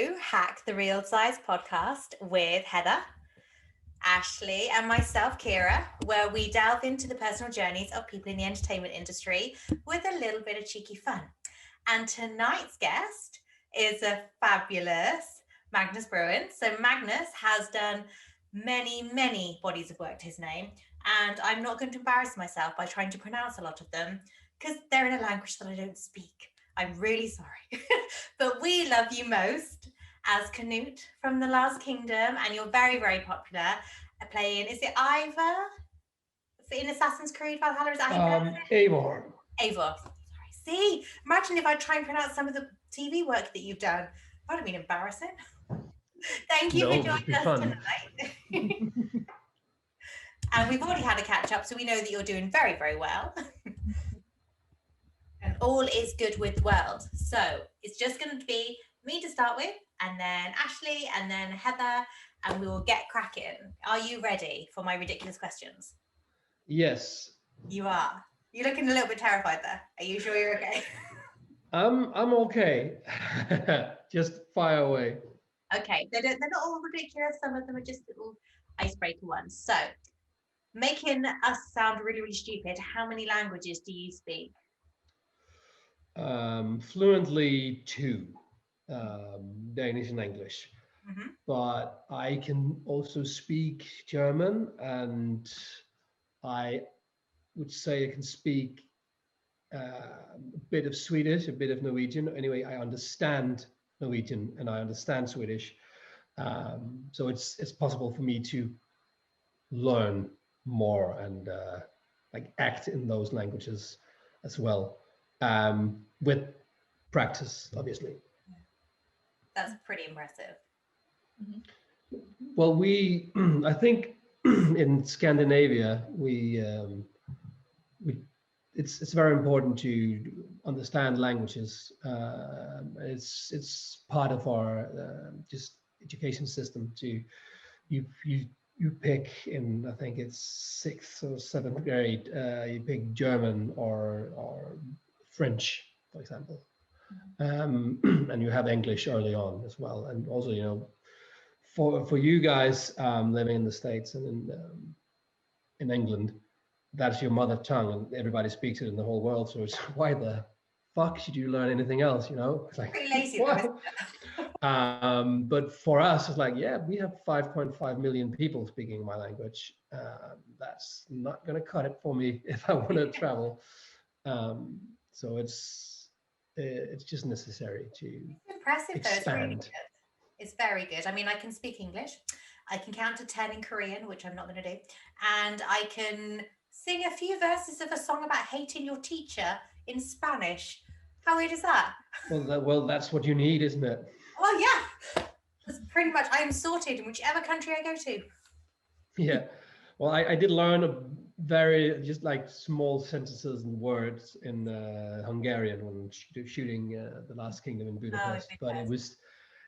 to Hack the Real Size podcast with Heather, Ashley, and myself, Keira, where we delve into the personal journeys of people in the entertainment industry with a little bit of cheeky fun. And tonight's guest is a fabulous Magnus Bruun. So Magnus has done many bodies of work to his name, and I'm not going to embarrass myself by trying to pronounce a lot of them because they're in a language that I don't speak. I'm really sorry. But we love you most as CNUT from The Last Kingdom, and you're very popular playing, is it Ivor? In Assassin's Creed Valhalla, is Ivor? Eivor. Eivor. Sorry. See, imagine if I try and pronounce some of the TV work that you've done. That would have been embarrassing. Thank you for No, it would joining be us fun. tonight. And we've already had a catch up, so we know that you're doing very well. And all is good with the world. So it's just going to be me to start with, and then Ashley, and then Heather, and we will get cracking. Are you ready for my ridiculous questions? Yes. You are. You're looking a little bit terrified there. Are you sure you're okay? I'm okay. Just fire away. Okay. They're not all ridiculous. Some of them are just little icebreaker ones. So, making us sound really stupid, how many languages do you speak? Fluently two, Danish and English. Mm-hmm. But I can also speak German, and I would say I can speak a bit of Swedish, a bit of Norwegian. Anyway, I understand Norwegian and I understand Swedish. So it's possible for me to learn more and like act in those languages as well, with practice, obviously. That's pretty impressive. Well, I think in Scandinavia, we it's very important to understand languages. It's part of our just education system. To you pick in, I think it's sixth or seventh grade, you pick German or French, for example, and you have English early on as well. And also, for you guys living in the States and in England, that's your mother tongue, and everybody speaks it in the whole world. So it's why the fuck should you learn anything else? It's like, Pretty lazy, what? But for us, it's like, yeah, we have 5.5 million people speaking my language. That's not going to cut it for me if I want to travel. So it's just necessary to It's impressive, expand. though. It's really good. It's very good. I mean, I can speak English. I can count to 10 in Korean, which I'm not going to do. And I can sing a few verses of a song about hating your teacher in Spanish. How weird is that? Well, that's what you need, isn't it? Well, yeah. That's pretty much, I am sorted in whichever country I go to. Yeah. Well, I did learn a very just like small sentences and words in Hungarian when shooting The Last Kingdom in Budapest, but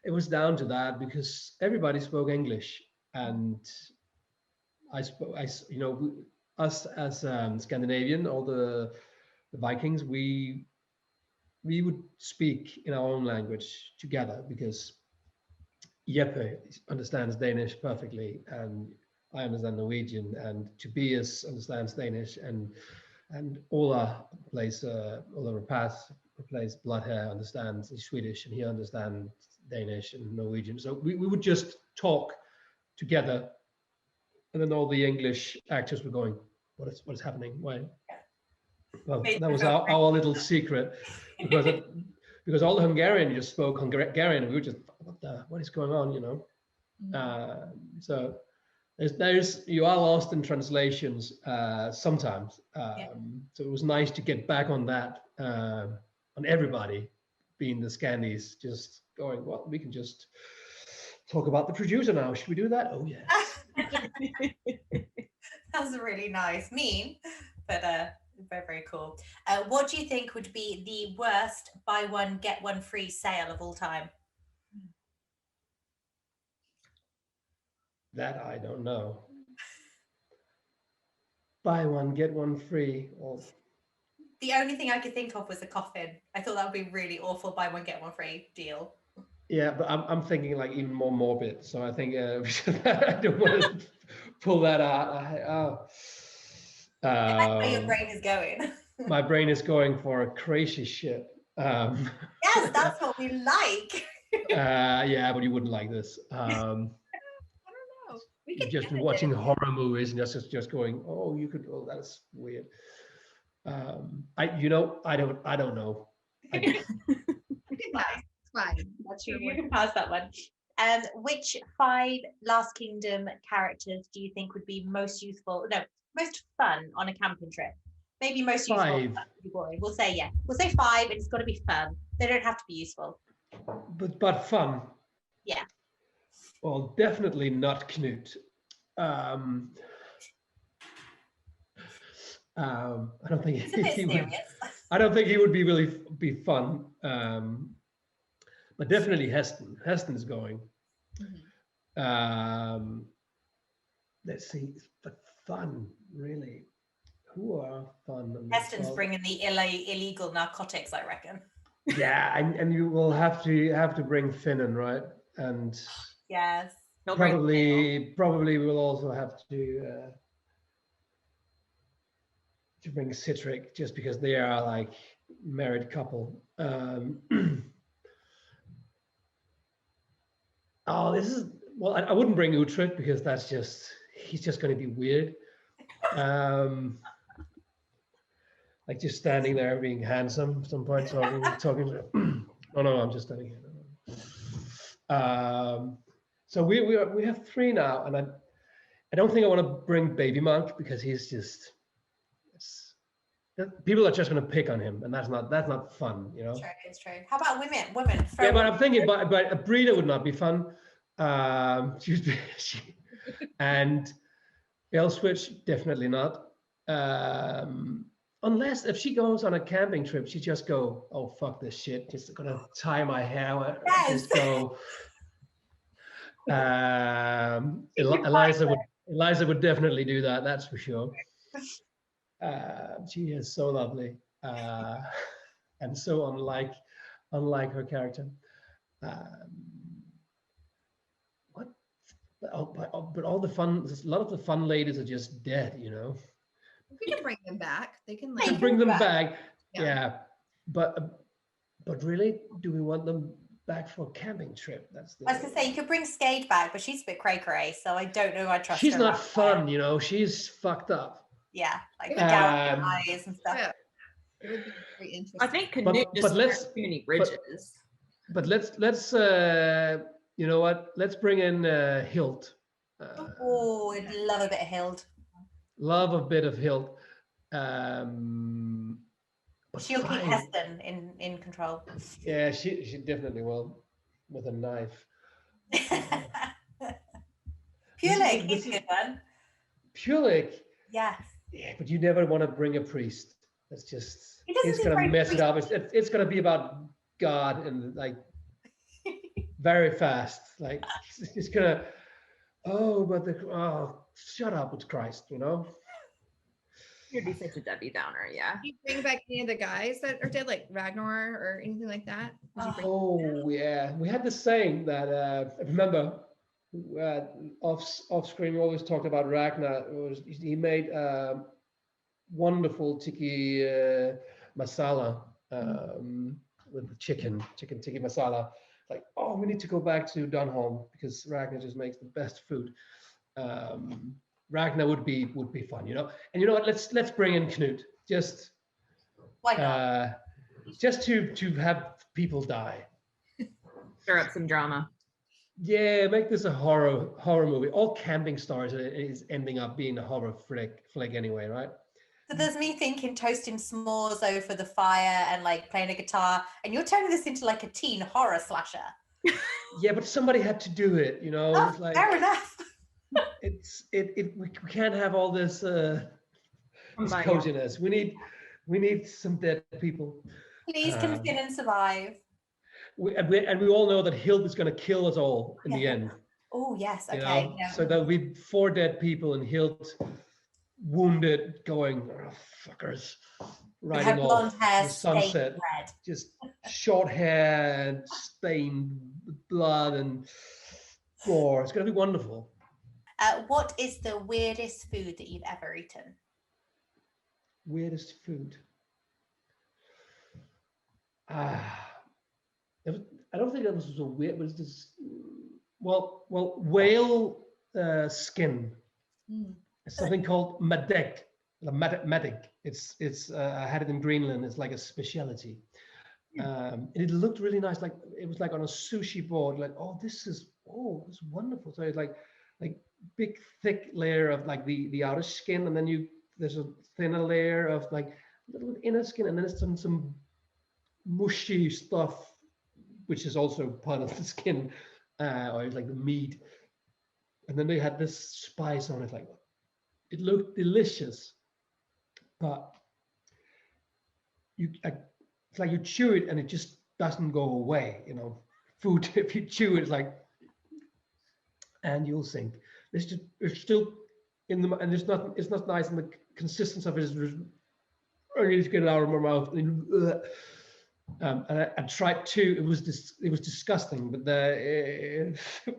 it was down to that because everybody spoke English, and us as Scandinavian, all the Vikings, we would speak in our own language together because Jeppe understands Danish perfectly, and I understand Norwegian, and Tobias understands Danish, and Ola Rapace plays Bloodhair understands Swedish, and he understands Danish and Norwegian. So we would just talk together, and then all the English actors were going, what is happening? Why? Well, that was our little secret, because all the Hungarian just spoke Hungarian, and we were just, what is going on? So you are lost in translations sometimes. So it was nice to get back on that, on everybody being the Scandies, just going, well, we can just talk about the producer now. Should we do that? Oh, yes. That was really nice. Mean, but very cool. What do you think would be the worst buy one, get one free sale of all time? That I don't know. Buy one, get one free. Or the only thing I could think of was a coffin. I thought that would be really awful. Buy one, get one free deal. Yeah, but I'm thinking like even more morbid. So I think I don't want to pull that out. I like where your Um, brain is going. my brain is going for crazy shit. Yes, that's what we like. Yeah, but you wouldn't like this. I don't know. We You've could just been edit watching it. horror movies and just going, oh, you could. Oh, that's weird. I don't know. We can pass. It's fine. That's your You one. can pass that one. Which 5 Last Kingdom characters do you think would be most useful? No, most fun on a camping trip. Maybe most useful. 5, That would be boring. We'll say yeah. We'll say 5, and it's got to be fun. They don't have to be useful. but fun. Yeah. Well, definitely not Knut. I don't think It's a bit he would. serious. I don't think he would be fun. But definitely Heston. Heston's going. Mhm. Let's see, but fun really. Who are fun? Heston's bringing the illegal narcotics, I reckon. Yeah, and you will have to bring Finnan, right? And Yes. probably we will also have to bring Citric, just because they are like married couple. Oh, this is well. I wouldn't bring Uhtred because he's just going to be weird. Like just standing there being handsome at some point, talking. Oh no, I'm just standing here. So we have 3 now, and I don't think I want to bring Baby Monk because he's just people are just going to pick on him, and that's not fun, you know. True, it's true. How about women? Women. Yeah, but I'm thinking, but a breeder would not be fun. And Elswitch definitely not. Unless if she goes on a camping trip, she just go, oh fuck this shit, just gonna tie my hair, Yes. just go. Eliza would definitely do that, that's for sure. She is so lovely, and so unlike her character. What? But all the fun, a lot of the fun ladies are just dead, you know. We can bring them back. They can We like can bring them back, Yeah. yeah. But really, do we want them back for a camping trip? That's I was gonna say you could bring Skade back, but she's a bit cray, so I don't know if I trust she's her. not fun, you know. She's fucked up. Yeah, like Yeah. gouging eyes and stuff. Yeah. It would be very interesting. I think Canute just let's- too many bridges. But let's you know what? Let's bring in Hilt. Oh, I'd love a bit of Hild. Love a bit of Hilt. But She'll keep 5, Heston in control. yeah, she definitely will, with a knife. Pulik is a good one. Pulik, Yes. yeah, but you never want to bring a priest. That's just He doesn't it's seem gonna very mess it up. It's gonna be about God and like very fast. Like it's gonna. Oh, but shut up with Christ, you know. You'd be such a Debbie Downer, yeah. Do you bring back any of the guys that are dead, like Ragnar or anything like that? Would you bring- Oh yeah, we had this saying that I remember off screen. We always talked about Ragnar. He made wonderful tiki masala with the chicken tiki masala. Like, oh, we need to go back to Dunholm because Ragnar just makes the best food. Ragnar would be fun, you know. And you know what? Let's bring in Knut. Just Why not? just to have people die. Stir up some drama. Yeah, make this a horror movie. All camping stars is ending up being a horror flick anyway, right? So there's me thinking toasting s'mores over the fire and like playing a guitar, and you're turning this into like a teen horror slasher. Yeah, but somebody had to do it, you know. Oh, It's like fair enough. we can't have all this coziness. We need some dead people. Please can Finnan survive? And we all know that Hild is going to kill us all in the end. Oh yes, You okay. know? Yeah. So there'll be 4 dead people, and Hild wounded, going, oh, fuckers, Her riding blonde off hair the stained sunset, red. just short hair, stained with blood and gore. It's going to be wonderful. What is the weirdest food that you've ever eaten? Weirdest food. I don't think that was so weird, but it's this. Well, whale skin. Mm. It's something called madek. Madek. It's I had it in Greenland. It's like a specialty. And it looked really nice. Like it was like on a sushi board. Like, this is wonderful. So it's like big thick layer of like the outer skin, and then there's a thinner layer of like little inner skin, and then there's some mushy stuff, which is also part of the skin, or it's like the meat. And then they had this spice on it. Like it looked delicious, but it's like you chew it and it just doesn't go away. Food, if you chew it, it's like, and you'll sink. It's still in the, and it's not nice, and the consistency of it is, I need to get it out of my mouth. And I tried to. It was disgusting. But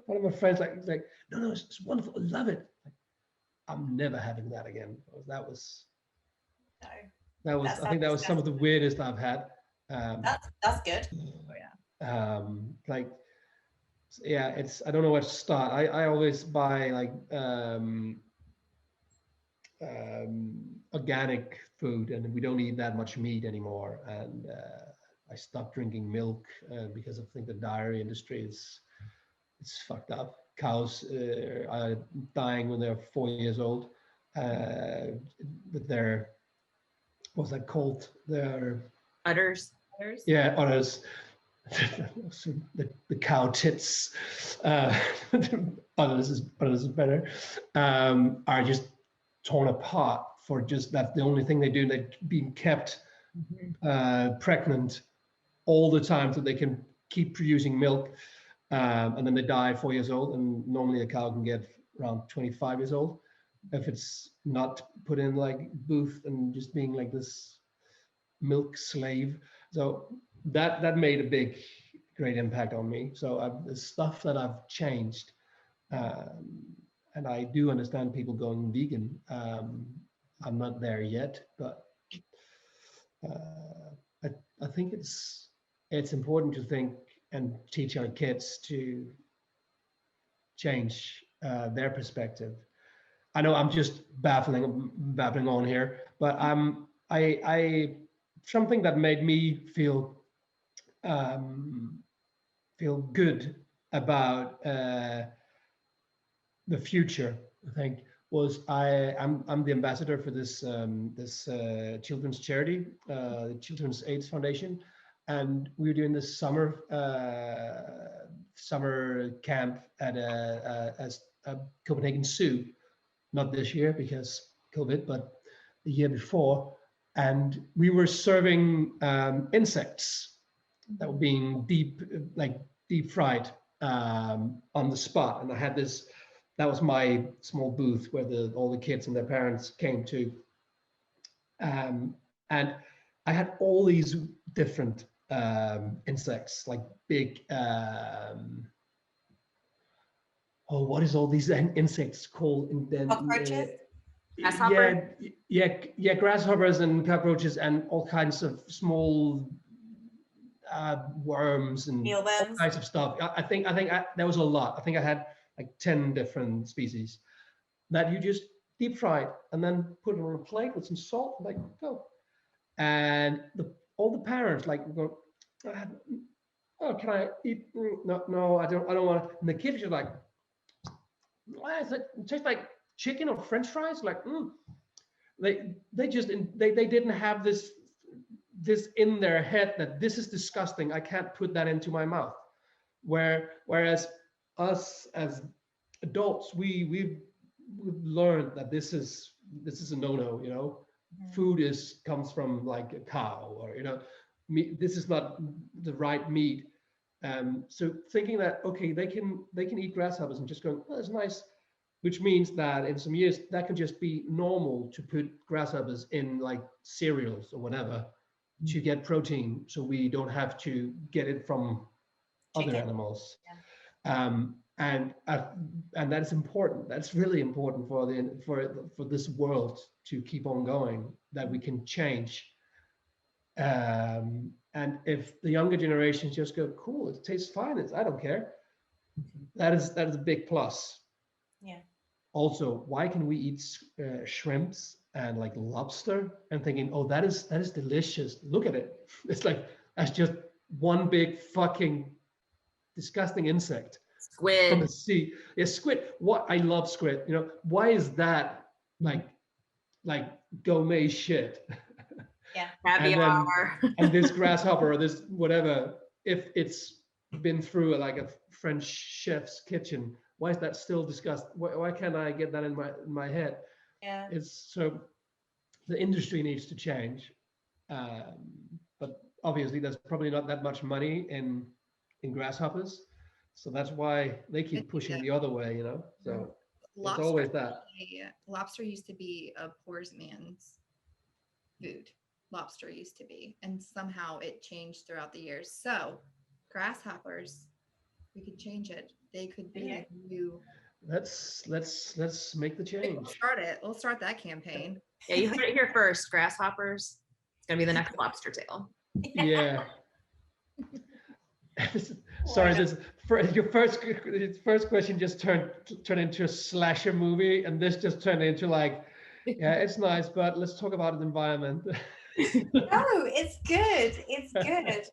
one of my friends like no, it's wonderful. I love it. I'm never having that again. That was. I think that was some of the weirdest I've had. That's good. It's, I don't know where to start. I always buy like organic food, and we don't eat that much meat anymore. And I stopped drinking milk because I think the dairy industry it's fucked up. Cows are dying when they're 4 years old with their, what's that called? Their Udders. Yeah, udders. So the cow tits, udders is better, are just torn apart for just, that's the only thing they do. They're being kept pregnant all the time so they can keep producing milk, and then they die 4 years old. And normally a cow can get around 25 years old if it's not put in like booth and just being like this milk slave. So that made a great impact on me. So the stuff that I've changed, and I do understand people going vegan. I'm not there yet, but I think it's important to think and teach our kids to change their perspective. I know I'm just babbling on here, but I something that made me feel good about the future, I think, was I'm the ambassador for this children's charity, the Children's AIDS Foundation, and we were doing this summer camp at a Copenhagen Zoo, not this year because COVID, but the year before, and we were serving insects that were being deep fried on the spot. And I had this, that was my small booth where all the kids and their parents came to. And I had all these different insects, like big, what is all these insects called? Cockroaches? Grasshopper? Yeah, grasshoppers and cockroaches and all kinds of small worms and Mealworms. all kinds of stuff. I think there was a lot. I think I had like 10 different species that you just deep fried and then put it on a plate with some salt, like go. And all the parents like go, oh, can I eat? No, I don't want to. And the kids are like, why is it tastes like chicken or French fries? Like, they didn't have this in their head that this is disgusting. I can't put that into my mouth. Whereas us as adults, we've learned that this is a no-no. Food comes from like a cow, or meat. This is not the right meat. So thinking that, okay, they can eat grasshoppers and just going, oh, that's nice. which means that in some years that can just be normal to put grasshoppers in like cereals or whatever to get protein, so we don't have to get it from other Chicken. animals. Yeah. And that's important. That's really important for this world to keep on going. That we can change. And if the younger generations just go, cool, it tastes fine. I don't care. That is a big plus. Yeah. Also, why can we eat shrimps and like lobster and thinking, oh, that is delicious. Look at it. It's like that's just one big fucking disgusting insect from the Squid. sea. Yeah, squid. What I love squid. You know, why is that like gourmet shit? Yeah. Caviar. And this grasshopper or this whatever, if it's been through like a French chef's kitchen, why is that still discussed? Why can't I get that in my head? Yeah. It's so the industry needs to change, but obviously there's probably not that much money in grasshoppers, so that's why they keep pushing the other way, you know. So it's always that. Lobster used to be a poor man's food. Lobster used to be, and somehow it changed throughout the years. So grasshoppers, we could change it. They could be Okay. new. Let's make the We'll change. start it. We'll start that campaign. Yeah, you heard it here first. Grasshoppers. It's gonna be the next lobster tail. Yeah. Sorry, your first question just turned into a slasher movie, and this just turned into like, yeah, it's nice, but let's talk about the environment. No, it's good. It's good.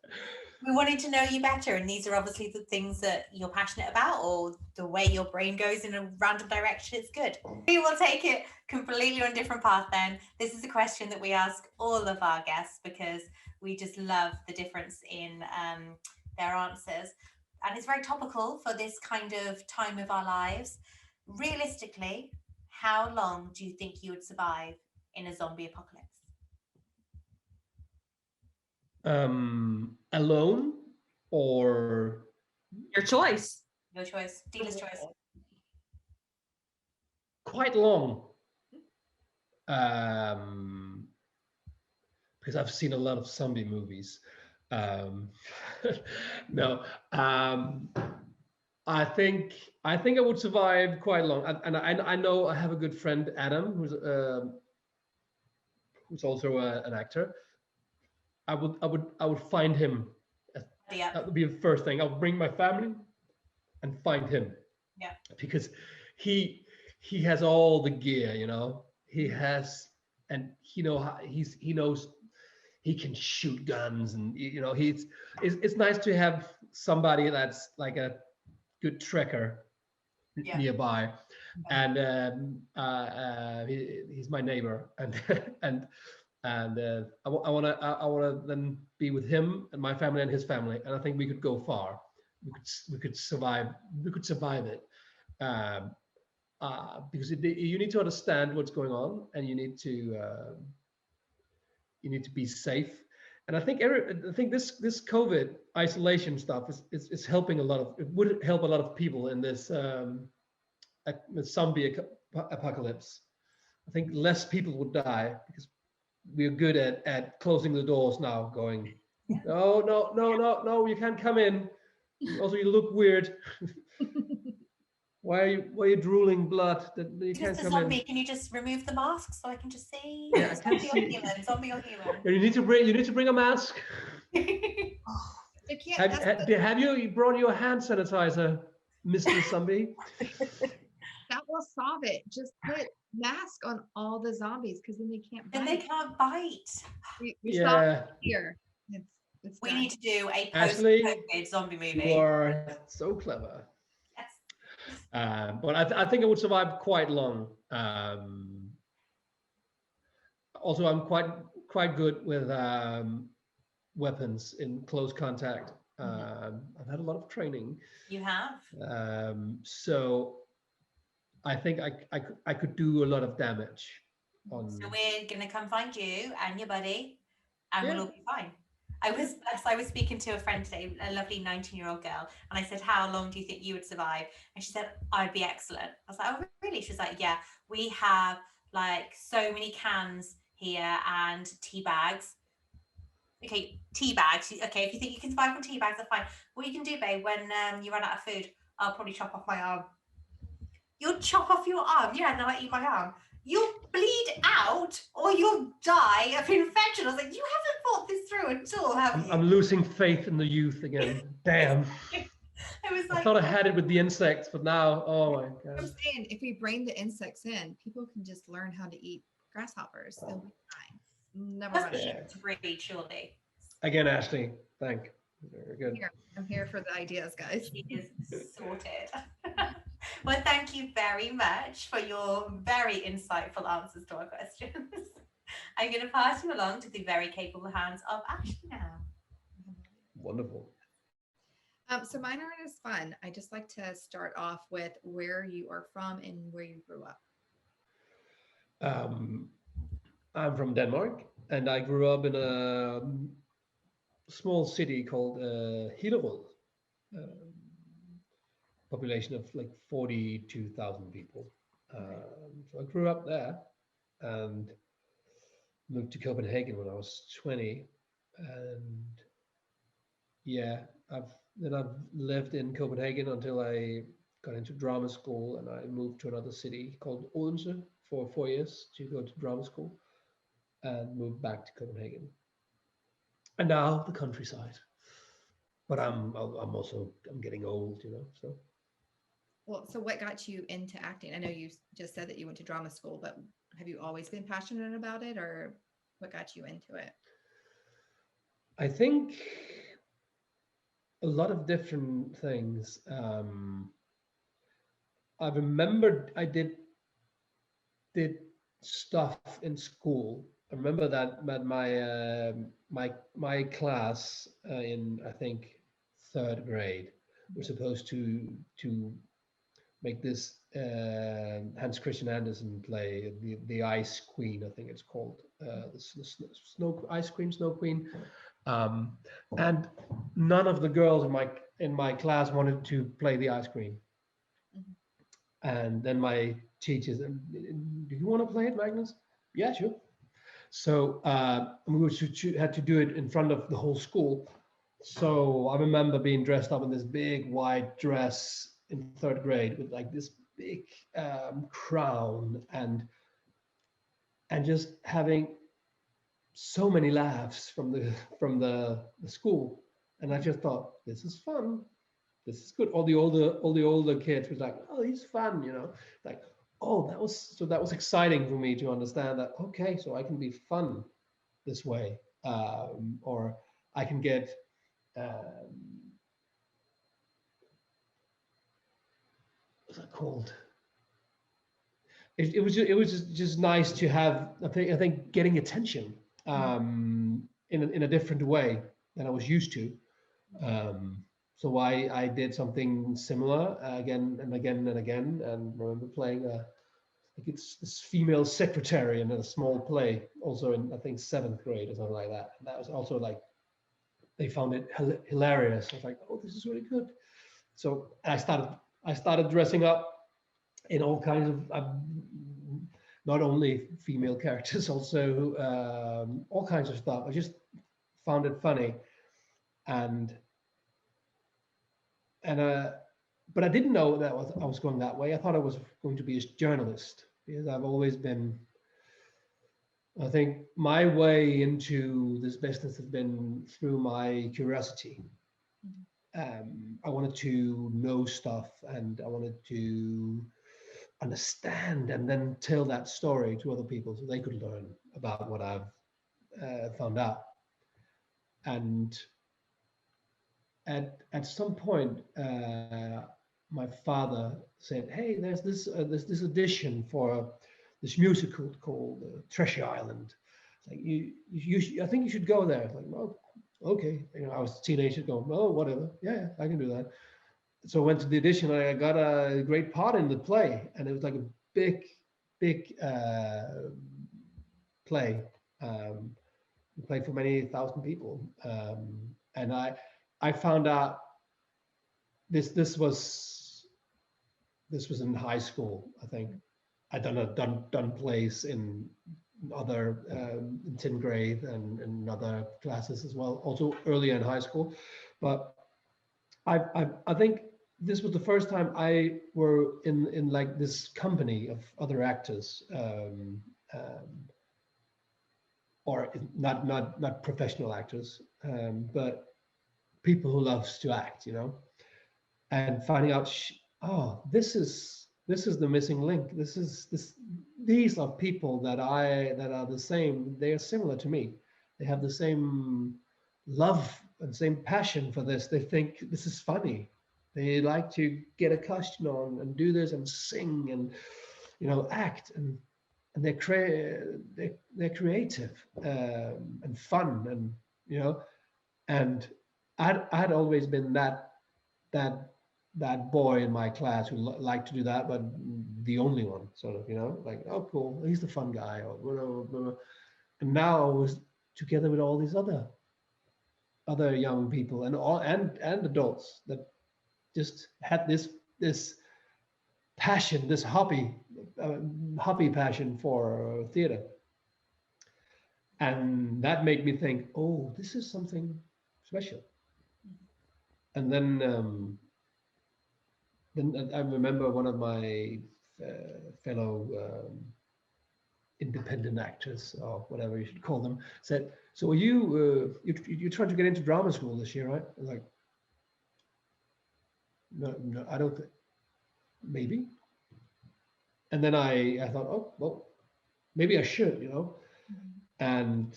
We wanted to know you better, and these are obviously the things that you're passionate about, or the way your brain goes in a random direction. It's good. We will take it completely on a different path then. This is a question that we ask all of our guests because we just love the difference in their answers. And it's very topical for this kind of time of our lives. Realistically, how long do you think you would survive in a zombie apocalypse? Alone or Your choice. Your choice. Dealer's choice. quite long. Because I've seen a lot of zombie movies. No, I think I would survive quite long. And I know I have a good friend, Adam, who's also an actor. I would find him. Yeah. That would be the first thing. I'll bring my family and find him. Yeah. Because he has all the gear, you know. He has, and he knows he can shoot guns, and you know it's nice to have somebody that's like a good trekker nearby. And he's my neighbor, and and I want to then be with him and my family and his family, and I think we could go far. We could survive it, because you need to understand what's going on, and you need to be safe. And I think this COVID isolation stuff is helping a lot of. It would help a lot of people in this zombie apocalypse. I think less people would die because we're good at closing the doors now, going, no, you can't come in. Also, you look weird. Why are you drooling blood? That you can't Just a come zombie. in. Can you just remove the mask so I can just see? Yeah, I can't Zombie or see. human? Zombie or human? You need to bring a mask. They can't. Have you brought your hand sanitizer, Mr. Zombie? That will solve it. Just put mask on all the zombies because then they can't bite. Then they can't bite. We solved it here. It's We done. need to do a Ashley, post-COVID zombie movie. You are so clever. Yes. But I think I would survive quite long. Also, I'm quite good with weapons in close contact. I've had a lot of training. You have. So I think I could do a lot of damage. So we're gonna come find you and your buddy, and we'll all be fine. I was speaking to a friend today, a lovely 19-year-old girl, and I said, "How long do you think you would survive?" And she said, "I'd be excellent." I was like, "Oh, really?" She was like, "Yeah, we have like so many cans here and tea bags." Okay, tea bags. Okay, if you think you can survive on tea bags, that's fine. What you can do, babe, when you run out of food, I'll probably chop off my arm. You'll chop off your arm? Yeah, and then I eat my arm. You'll bleed out or you'll die of infection. I was like, you haven't thought this through at all, have you? I'm losing faith in the youth again. Damn. I was I like, thought I had it with the insects, but now, oh my I'm god. saying if we bring the insects in, people can just learn how to eat grasshoppers. They'll be fine. Never must run be out. Yeah. to breed, surely. Again, Ashley, thank. Very good. I'm here for the ideas, guys. She is sorted. Well, thank you very much for your very insightful answers to our questions. I'm going to pass you along to the very capable hands of Ashley now. Wonderful. So mine aren't as fun. I just like to start off with where you are from and where you grew up. I'm from Denmark, and I grew up in a small city called Hillerød, population of like 42,000 people. So I grew up there and moved to Copenhagen when I was 20, and yeah, I've lived in Copenhagen until I got into drama school, and I moved to another city called Odense for 4 years to go to drama school, and moved back to Copenhagen, and now the countryside. But I'm also getting old, so. Well, so what got you into acting? I know you just said that you went to drama school, but have you always been passionate about it, or what got you into it? I think a lot of different things. I remembered I did stuff in school. I remember that my class in, I think, third grade, were supposed to make this Hans Christian Andersen play, the Ice Queen, I think it's called, the Snow Ice Queen, Snow Queen, and none of the girls in my class wanted to play the Ice Queen. And then my teachers, do you want to play it, Magnus? Yeah, sure. So we had to do it in front of the whole school. So I remember being dressed up in this big white dress in third grade with like this big crown, and just having so many laughs from the school. And I just thought, this is fun. This is good. All the older kids was like, oh, he's fun, like, oh, that was exciting for me to understand that, okay, so I can be fun this way, or I can get what's that called? It was just nice to have, I think getting attention in a different way than I was used to. So I did something similar again and again and again, and remember playing like it's this female secretary in a small play, also in, I think, 7th grade or something like that. And that was also like, they found it hilarious. I was like, oh, this is really good. So I started dressing up in all kinds of not only female characters, also all kinds of stuff. I just found it funny, and but I didn't know that I was going that way. I thought I was going to be a journalist, because I've always been, I think my way into this business has been through my curiosity. I wanted to know stuff, and I wanted to understand and then tell that story to other people so they could learn about what I've found out. And at some point, my father said, "Hey, there's this audition for this musical called Treasure Island. Like I think you should go there." I was like, "Well, okay." I was a teenager going, "Oh, whatever. Yeah, I can do that." So I went to the audition, and I got a great part in the play, and it was like a big play. We played for many thousand people, and I found out this was in high school. I think I done plays in other in 10th grade and other classes as well, also earlier in high school, but I think this was the first time I were in like this company of other actors, or not professional actors, but people who loves to act, and finding out, oh, this is the missing link. These are people that are the same. They are similar to me. They have the same love and same passion for this. They think this is funny. They like to get a costume on and do this and sing and act, and they're creative, and fun, and and I'd always been that boy in my class who liked to do that, but the only one, sort of, like, oh, cool, he's the fun guy, or whatever. And now I was together with all these other young people and adults that just had this passion, this hobby passion for theater, and that made me think, oh, this is something special. And then I remember one of my fellow independent actors, or whatever you should call them, said, "So are you're trying to get into drama school this year, right?" I was like, no, I don't think, maybe. And then I thought, oh, well, maybe I should, and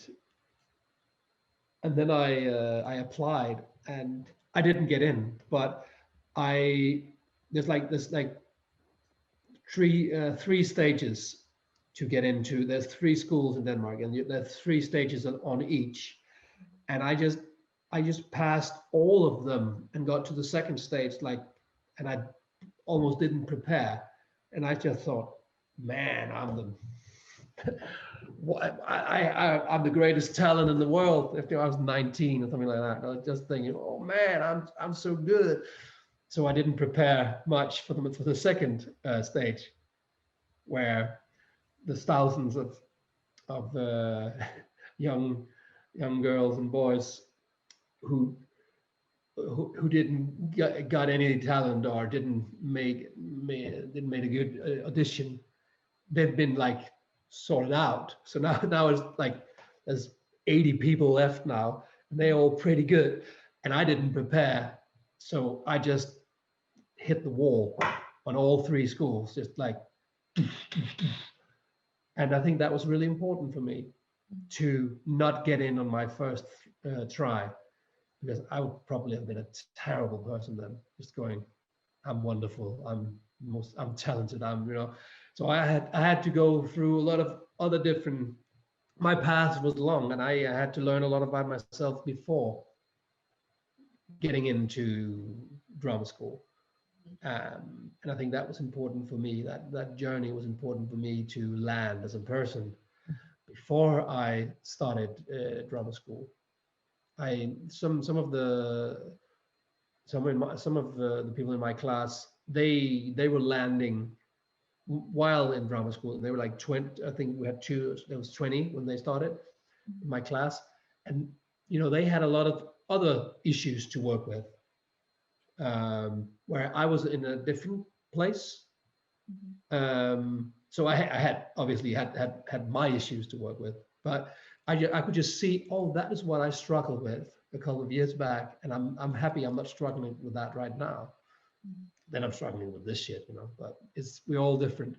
then I applied, and I didn't get in, but there's like three stages to get into. There's 3 schools in Denmark, and there's 3 stages on each, and I just passed all of them and got to the second stage, and I almost didn't prepare, and I just thought, man, I'm the greatest talent in the world. If I was 19 or something like that, I was just thinking, oh man, I'm so good. So I didn't prepare much for the second stage, where there's thousands of young girls and boys who didn't got any talent, or didn't make a good audition. They've been like sorted out. So now it's like there's 80 people left now, and they're all pretty good, and I didn't prepare, so I just hit the wall on all 3 schools, just like. And I think that was really important for me, to not get in on my first try, because I would probably have been a terrible person then, just going, I'm wonderful, I'm talented, so I had to go through a lot of other different. My path was long, and I had to learn a lot about myself before getting into drama school. And I think that was important for me. That journey was important for me to land as a person before I started drama school. Some of the people in my class, they were landing while in drama school. They were like 20. I think we had 2. There was 20 when they started in my class, and they had a lot of other issues to work with. Where I was in a different place. So I had obviously had my issues to work with, but I could just see, oh, that is what I struggled with a couple of years back, and I'm happy I'm not struggling with that right now. Then I'm struggling with this shit, but we're all different.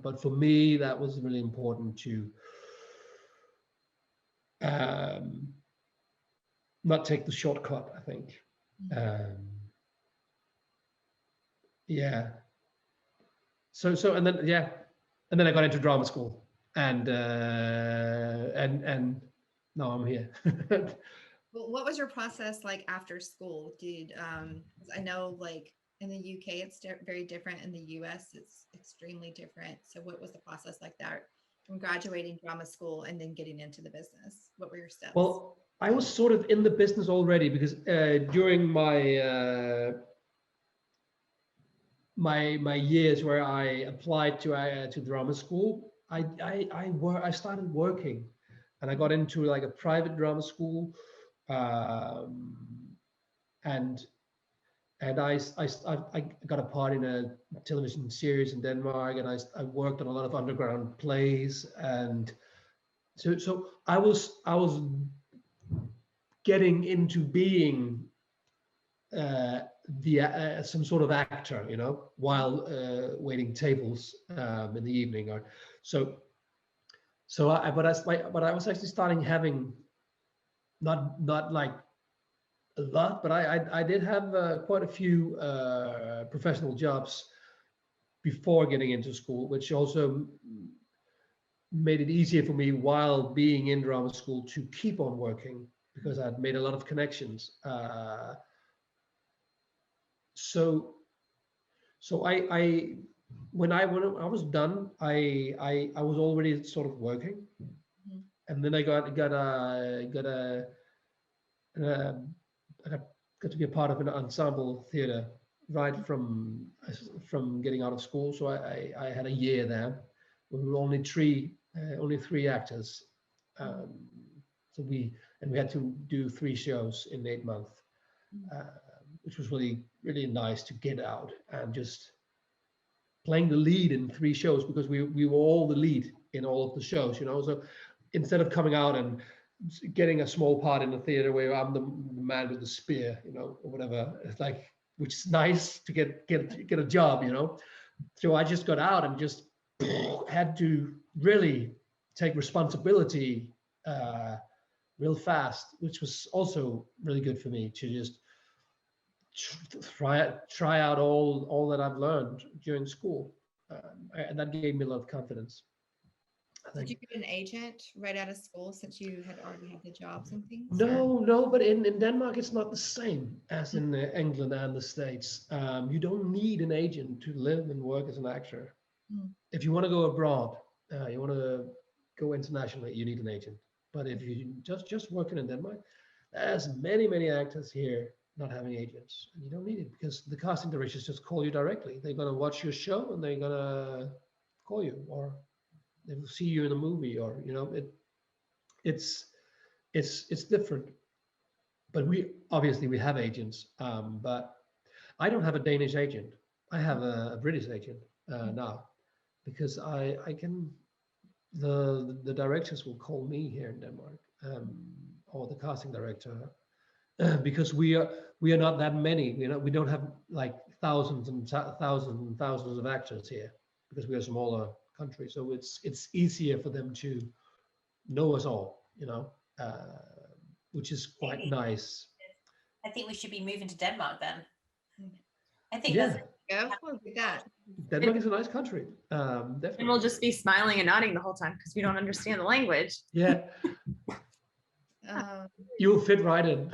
But for me, that was really important to not take the shortcut, I think. Yeah. So and then I got into drama school, and now I'm here. Well, what was your process like after school? I know, like, in the UK it's very different. In the US it's extremely different. So what was the process like there? from graduating drama school and then getting into the business? What were your steps? Well, I was sort of in the business already because during my years where I applied to drama school, I started working, and I got into like a private drama school, um, and I got a part in a television series in Denmark, and I worked on a lot of underground plays, and so I was getting into being some sort of actor, you know, while waiting tables in the evening, or so. But I was actually starting having not like a lot, but I did have quite a few professional jobs before getting into school, which also made it easier for me while being in drama school to keep on working because I'd made a lot of connections. So I when I was done, I was already sort of working, and then I got to be a part of an ensemble theater right from getting out of school. So I had a year there. We were only three actors. So we had to do 3 shows in 8 months, which was really, really nice to get out and just playing the lead in 3 shows, because we were all the lead in all of the shows, you know. So instead of coming out and getting a small part in the theater where I'm the man with the spear, you know, or whatever, it's like, which is nice to get a job, you know. So I just got out and just had to really take responsibility real fast, which was also really good for me to just try out all that I've learned during school, and that gave me a lot of confidence. Did you get an agent right out of school since you had already had the jobs and things? Or? No, but in Denmark it's not the same as in England and the States. You don't need an agent to live and work as an actor. If you want to go abroad, you want to go internationally, you need an agent. But if you just working in Denmark, there's many actors here not having agents, and you don't need it because the casting directors just call you directly. They're gonna watch your show and they're gonna call you, or they will see you in a movie, or you know, it's different. But we obviously have agents, but I don't have a Danish agent. I have a British agent now, because I can. The directors will call me here in Denmark, or the casting director, because we are not that many. You know, we don't have like thousands and thousands of actors here because we are a smaller country. So it's easier for them to know us all. You know, which is quite nice. I think we should be moving to Denmark then. I think Yeah, Go look at that. Denmark is a nice country. Definitely. And we'll just be smiling and nodding the whole time because we don't understand the language. Yeah. You'll fit right in.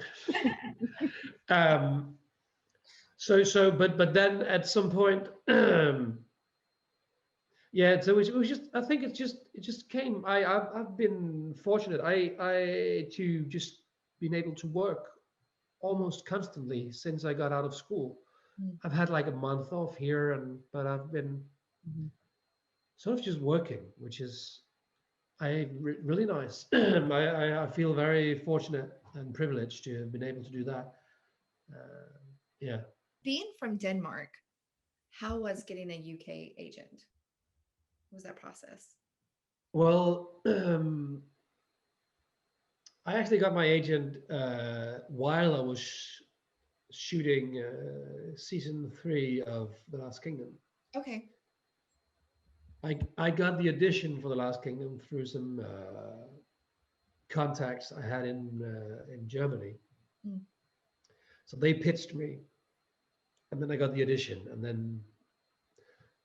But then at some point, yeah. So it was just. I think it just came. I've been fortunate. To just been able to work almost constantly since I got out of school. I've had like a month off here, but I've been sort of just working, which is really nice. I feel very fortunate and privileged to have been able to do that. Yeah. Being from Denmark, how was getting a UK agent? What was that process? Well, I actually got my agent while I was shooting season 3 of The Last Kingdom. Okay. I got the audition for The Last Kingdom through some contacts I had in Germany. So they pitched me, and then I got the audition, and then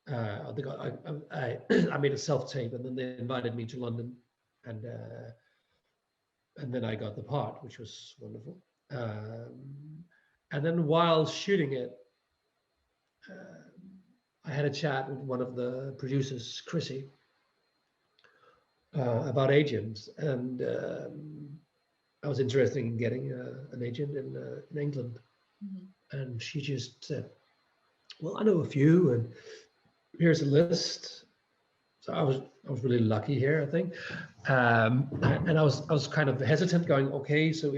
I made a self-tape, and then they invited me to London, and then I got the part, which was wonderful. And then while shooting it, I had a chat with one of the producers, Chrissy, about agents, and I was interested in getting an agent in England, Mhm. and she just said, "Well, I know a few, and here's a list." So I was really lucky here, I think, and I was kind of hesitant, going, "Okay, so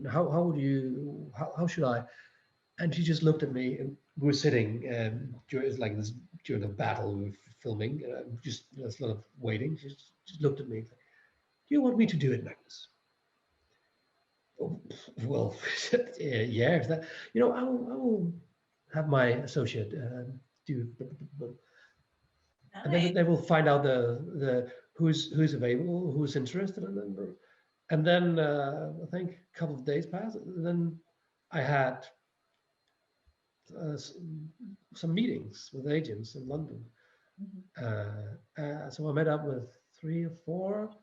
how would you how should I?" And she just looked at me, and we were sitting during like this during the battle we were filming, just there's a lot of waiting. She just looked at me, like, "Do you want me to do it, Magnus?" "Oh, well, yeah, if that, I will have my associate do, and then Nice. they will find out the who's available, who's interested, and then I think a couple of days passed, and then I had uh, some meetings with agents in London. Mhm. So I met up with three or four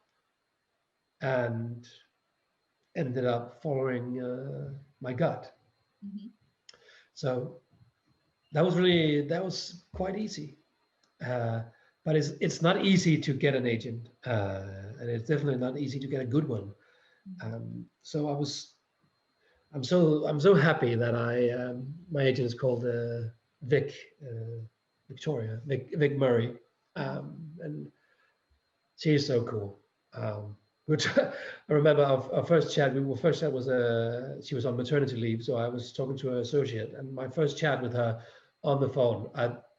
and ended up following my gut. Mhm. So that was quite easy. Uh, but it's not easy to get an agent, and it's definitely not easy to get a good one. Mhm. So I'm so happy that my agent is called Vic Vic Murray, and she is so cool. Which I remember our first chat. First chat was she was on maternity leave, so I was talking to her associate, and my first chat with her on the phone.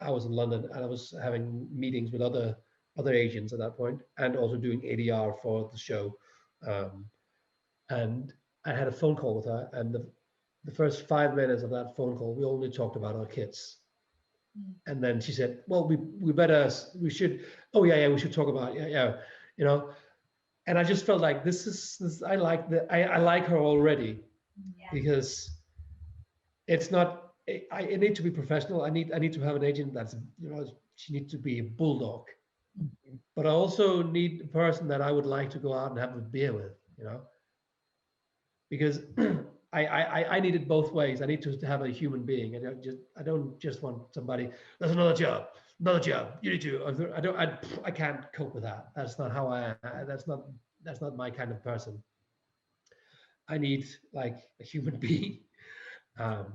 I was in London, and I was having meetings with other agents at that point, and also doing ADR for the show. Um, and I had a phone call with her, and the first 5 minutes of that phone call, we only talked about our kids. Mhm. And then she said, "Well, we should. Oh yeah, we should talk about you know." And I just felt like this. I like her already Yeah. because it's not. I need to be professional. I need to have an agent that's she needs to be a bulldog, but I also need a person that I would like to go out and have a beer with. Because I need it both ways. I need to have a human being. I don't just want somebody. There's another job. You need to. I can't cope with that. That's not how I. That's not my kind of person. I need like a human being. Um,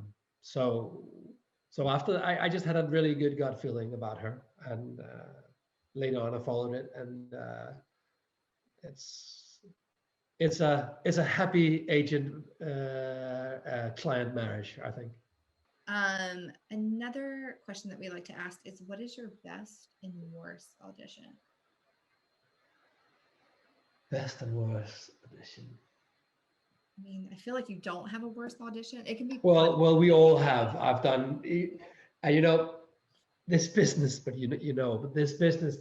so so after I just had a really good gut feeling about her, and later on I followed it, and it's it's a happy agent client marriage, I think. Another question that we like to ask is, what is your best and worst audition? Best and worst edition. I mean, I feel like you don't have a worst audition. It can be Well, we all have. I've done, and this business, but but this business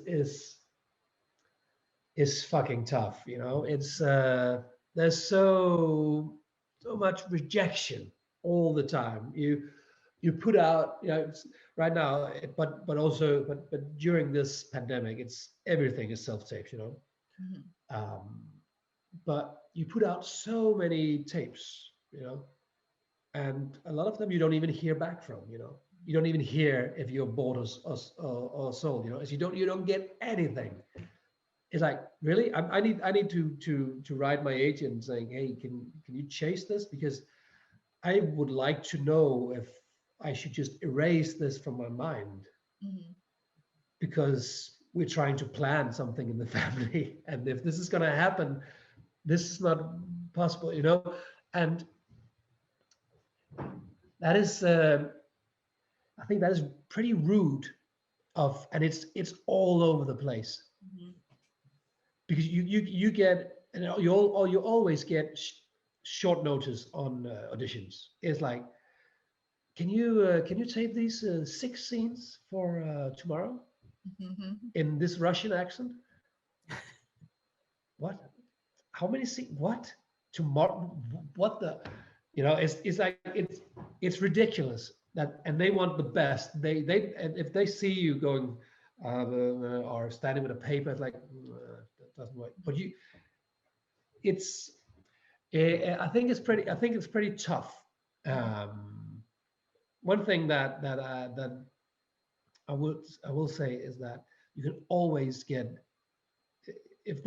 is fucking tough. It's there's so much rejection all the time. You put out, right now, but during this pandemic, it's everything is self-tape. Mhm. Um, but you put out so many tapes, and a lot of them you don't even hear back from. You don't even hear if you're bought or sold. As you don't get anything. It's like, really, I need to write my agent saying, hey, can you chase this, because I would like to know if I should just erase this from my mind, Mhm. because we're trying to plan something in the family, and if this is going to happen, this is not possible. And that is I think that is pretty rude, and it's all over the place, Mhm. because you get, you always get short notice on auditions. It's like, can you tape these 6 scenes for tomorrow Mhm. in this Russian accent? What? How many scenes? What? Tomorrow? What the? It's like it's ridiculous that, and they want the best. And if they see you going or standing with a paper, it's like, that doesn't work. But it's I think it's pretty tough. Um, One thing that I will say is that you can always get if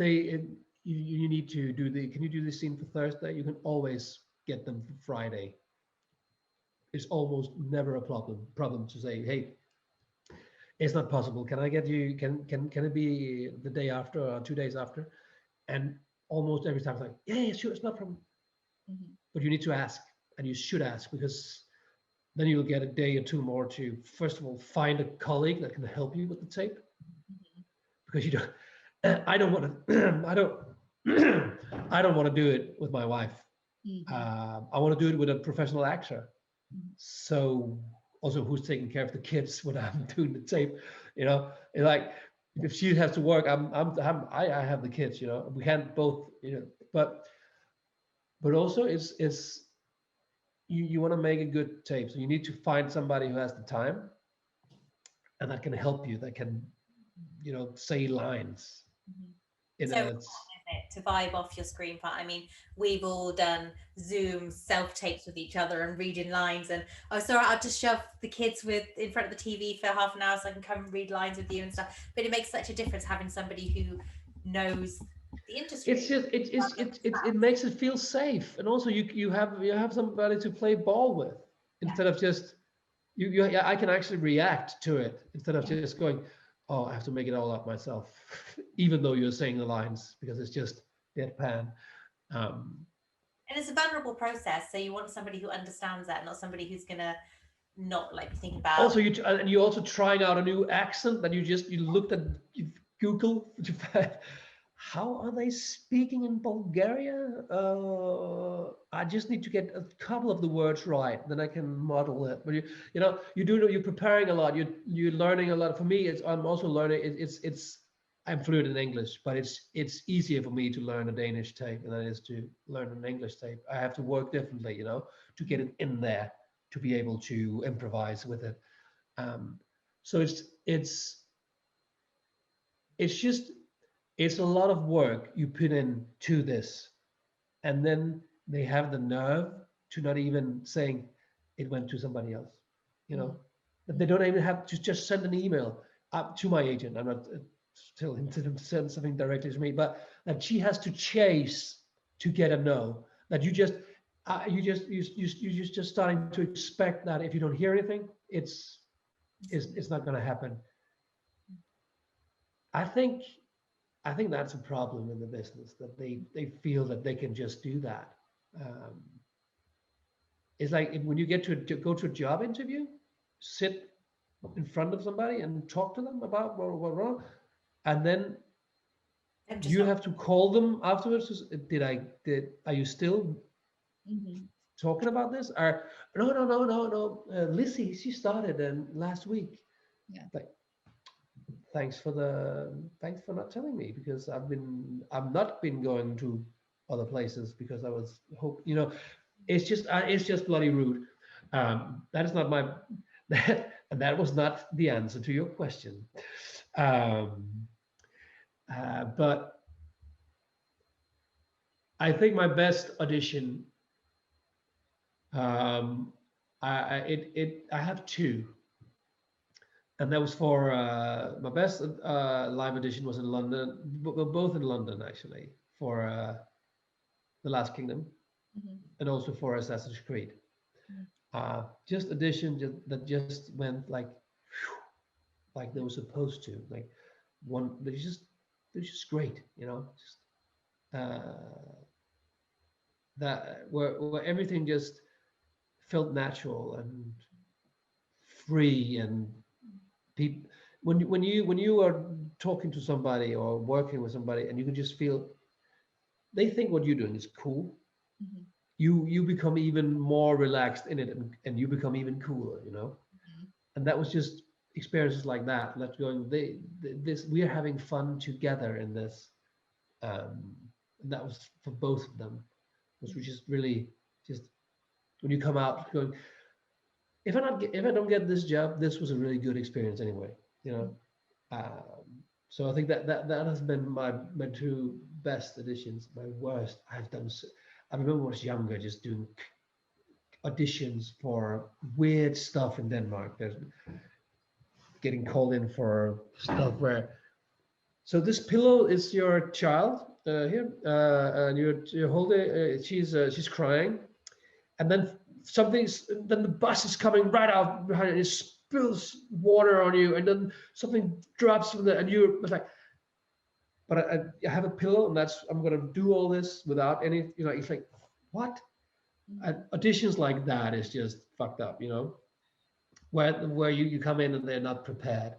you need to do can you do the scene for Thursday? You can always get them for Friday. It's almost never a problem to say, hey, it's not possible. Can I get you? Can it be the day after or 2 days after? And almost every time it's like, yeah, sure, it's not a problem. Mhm. But you need to ask, and you should ask, because then you'll get a day or two more to, first of all, find a colleague that can help you with the tape, Mhm. because you don't. I don't want to. I don't. I don't want to do it with my wife. Mhm. I want to do it with a professional actor. Mhm. So also, who's taking care of the kids when I'm doing the tape? You know, and like if she has to work, I have the kids. You know, we can't both. You know, but also it's you want to make a good tape, so you need to find somebody who has the time and that can help you, that can say lines Mhm. in So a important, isn't it, to vibe off your screen part? I mean, we've all done Zoom self-tapes with each other and reading lines, and I was sorry, I'll just shove the kids in front of the TV for half an hour so I can come and read lines with you and stuff. But it makes such a difference having somebody who knows the industry. it's just it makes it feel safe, and also you have somebody to play ball with, instead of just yeah, I can actually react to it instead of just going, oh, I have to make it all up myself, even though you're saying the lines, because it's just deadpan. um And it's a vulnerable process, so you want somebody who understands that, not somebody who's gonna not like think about. Also, and you're also trying out a new accent that you looked at, you Google how are they speaking in Bulgaria. I just need to get a couple of the words right, then I can model it. But you're preparing a lot, you're learning a lot. For me, I'm also learning. I'm fluent in English, but it's easier for me to learn a Danish tape than it is to learn an English tape. I have to work differently, to get it in there, to be able to improvise with it. So it's a lot of work you put in to this, and then they have the nerve to not even saying it went to somebody else. That they don't even have to just send an email up to my agent. I'm not telling them to send something directly to me, but that she has to chase to get a no. That you're just starting to expect that if you don't hear anything, it's not going to happen. I think that's a problem in the business, that they feel that they can just do that. Um, it's like when you get to go to a job interview, sit in front of somebody and talk to them about what, and then I'm just you not. have to call them afterwards. Are you still Mhm. talking about this? Or no. Lizzie, she started last week. Yeah. Like, thanks for not telling me, because I've not been going to other places because I was it's just bloody rude. That is not my that was not the answer to your question. But I think my best audition, I have two, and that was for my best live audition was in London, both in London actually, for The Last Kingdom, Mhm. and also for Assassin's Creed. Mhm. Just audition that just went like they were supposed to. Like they're just great, just that where everything just felt natural and free, and people, when you are talking to somebody or working with somebody, and you can just feel they think what you're doing is cool, Mhm. you become even more relaxed in it, and you become even cooler, Mhm. and that was just experiences like that, going, this we are having fun together in this. And that was for both of them, was we just really just, when you come out going, if I don't get this job, this was a really good experience anyway, you know. So I think that has been my two best editions. My worst, I remember when I was younger, just doing auditions for weird stuff in Denmark. There's getting called in for stuff where So this pillow is your child here, and you're holding. She's crying, and then then the bus is coming right out behind it. It spills water on you, and then something drops from the, and you're like, but I have a pillow, and I'm gonna do all this without any. It's like, what? Auditions like that is just fucked up. Where you come in and they're not prepared.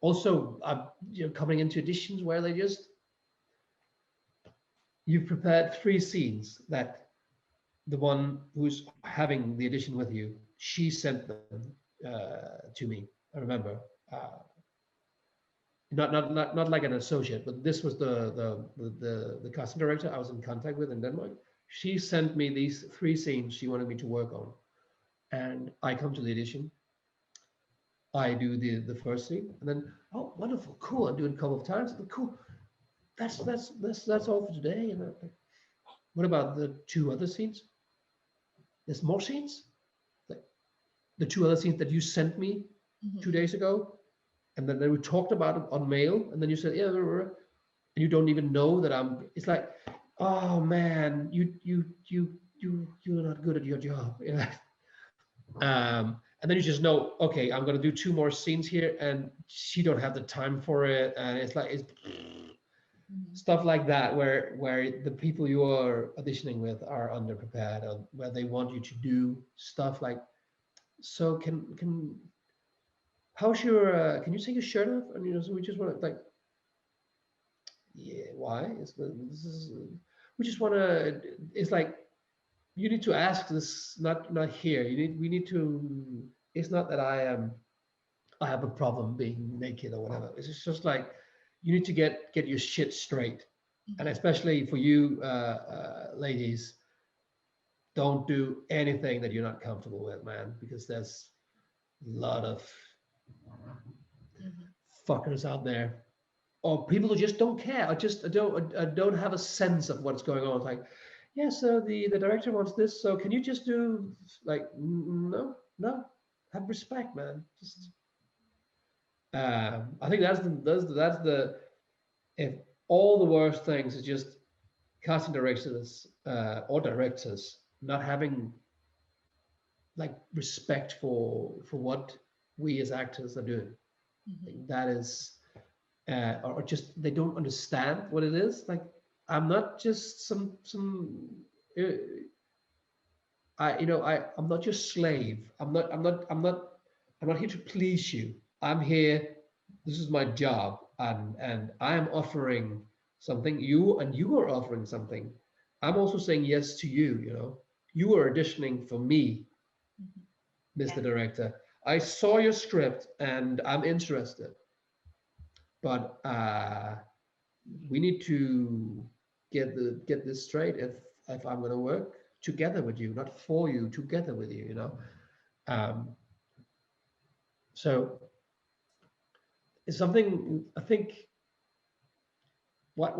Also, coming into auditions where you've prepared 3 scenes that the one who's having the audition with you, she sent them to me. I remember, not like an associate, but this was the casting director I was in contact with in Denmark. She sent me these 3 scenes she wanted me to work on, and I come to the audition. I do the first scene, and then, oh, wonderful, cool. I'm doing a couple of times. Cool. That's all for today. And like, what about the 2 other scenes? There's more scenes. Like the 2 other scenes that you sent me 2 days ago, and then we talked about it on mail, and then you said, yeah, and you don't even know that I'm. It's like, oh man, you're not good at your job. And then you just know, okay, I'm gonna do 2 more scenes here, and she don't have the time for it, and it's stuff like that, where the people you are auditioning with are underprepared, or where they want you to do stuff like, so how's your can you take your shirt off? And so we just want to, like, yeah, why? We just want to. It's like, you need to ask this, not here. We need to. It's not that I have a problem being naked or whatever. It's just like, you need to get your shit straight, and especially for you ladies, don't do anything that you're not comfortable with, man, because there's a lot of fuckers out there, or people who just don't care. I don't have a sense of what's going on. It's like, yeah, so the director wants this, so can you just do, like, no, have respect, man. Just I think that's the if all the worst things is just casting directors or directors not having, like, respect for what we as actors are doing. That is, or just they don't understand what it is. Like, I'm not just some I'm not your slave. I'm not here to please you. I'm here. This is my job, and I am offering something. You are offering something. I'm also saying yes to you. You are auditioning for me, Mr. Director. I saw your script and I'm interested, but we need to get this straight. If I'm going to work together with you, not for you, together with you. So it's something I think. What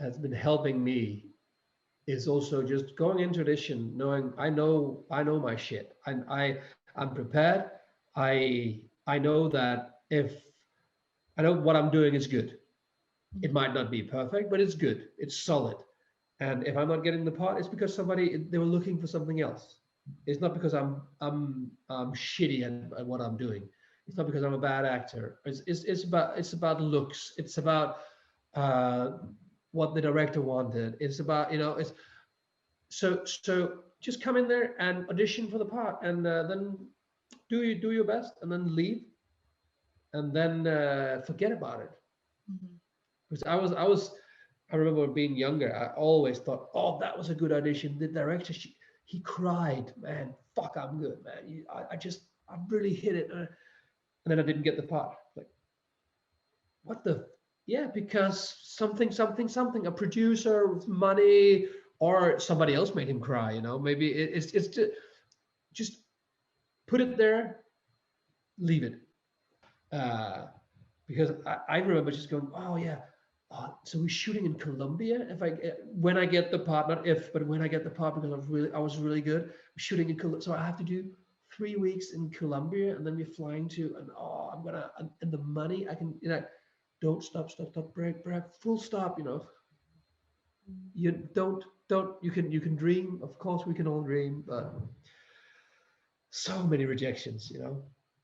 has been helping me is also just going into audition knowing I know my shit. I'm prepared. I know that if I know what I'm doing is good. It might not be perfect, but it's good. It's solid. And if I'm not getting the part, it's because they were looking for something else. It's not because I'm shitty at what I'm doing. It's not because I'm a bad actor. It's about looks. It's about what the director wanted. It's about it's so just come in there and audition for the part, and then do your best, and then leave, and then forget about it. Because I remember being younger, I always thought, oh, that was a good audition. The director, he cried, man. Fuck, I'm good, man. I really hit it, and then I didn't get the part. Like, what the? Yeah, because something, a producer with money, or somebody else made him cry. Maybe it's just put it there, leave it. Because I remember just going, oh yeah, so we're shooting in Colombia. When I get the part, not if, but when I get the part, because I was really good. We're shooting in Colombia, so I have to do 3 weeks in Colombia, and then we're flying to, and I'm gonna, and the money I can, don't stop, break, full stop, you don't, you can dream, of course we can all dream, but so many rejections,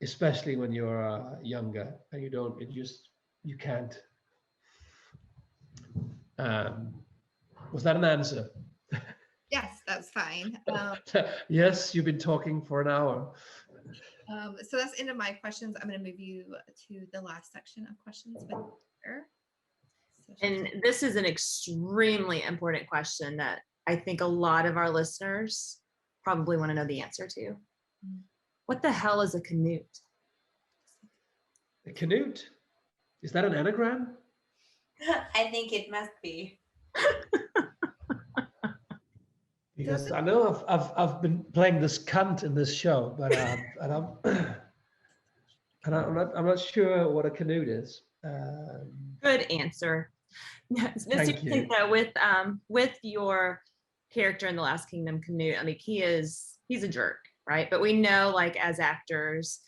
especially when you're younger and you can't. Was that an answer? Yes, that's fine. Yes, you've been talking for an hour. So that's the end of my questions. I'm going to move you to the last section of questions with her. And this is an extremely important question that I think a lot of our listeners probably want to know the answer to. What the hell is a CNUT? A CNUT? Is that an anagram? I think it must be. Because I know I've been playing this cunt in this show, but I'm not sure what a CNUT is. Good answer. Thank you. Think that with your character in The Last Kingdom, CNUT, I mean, he's a jerk, right? But we know, like, as actors,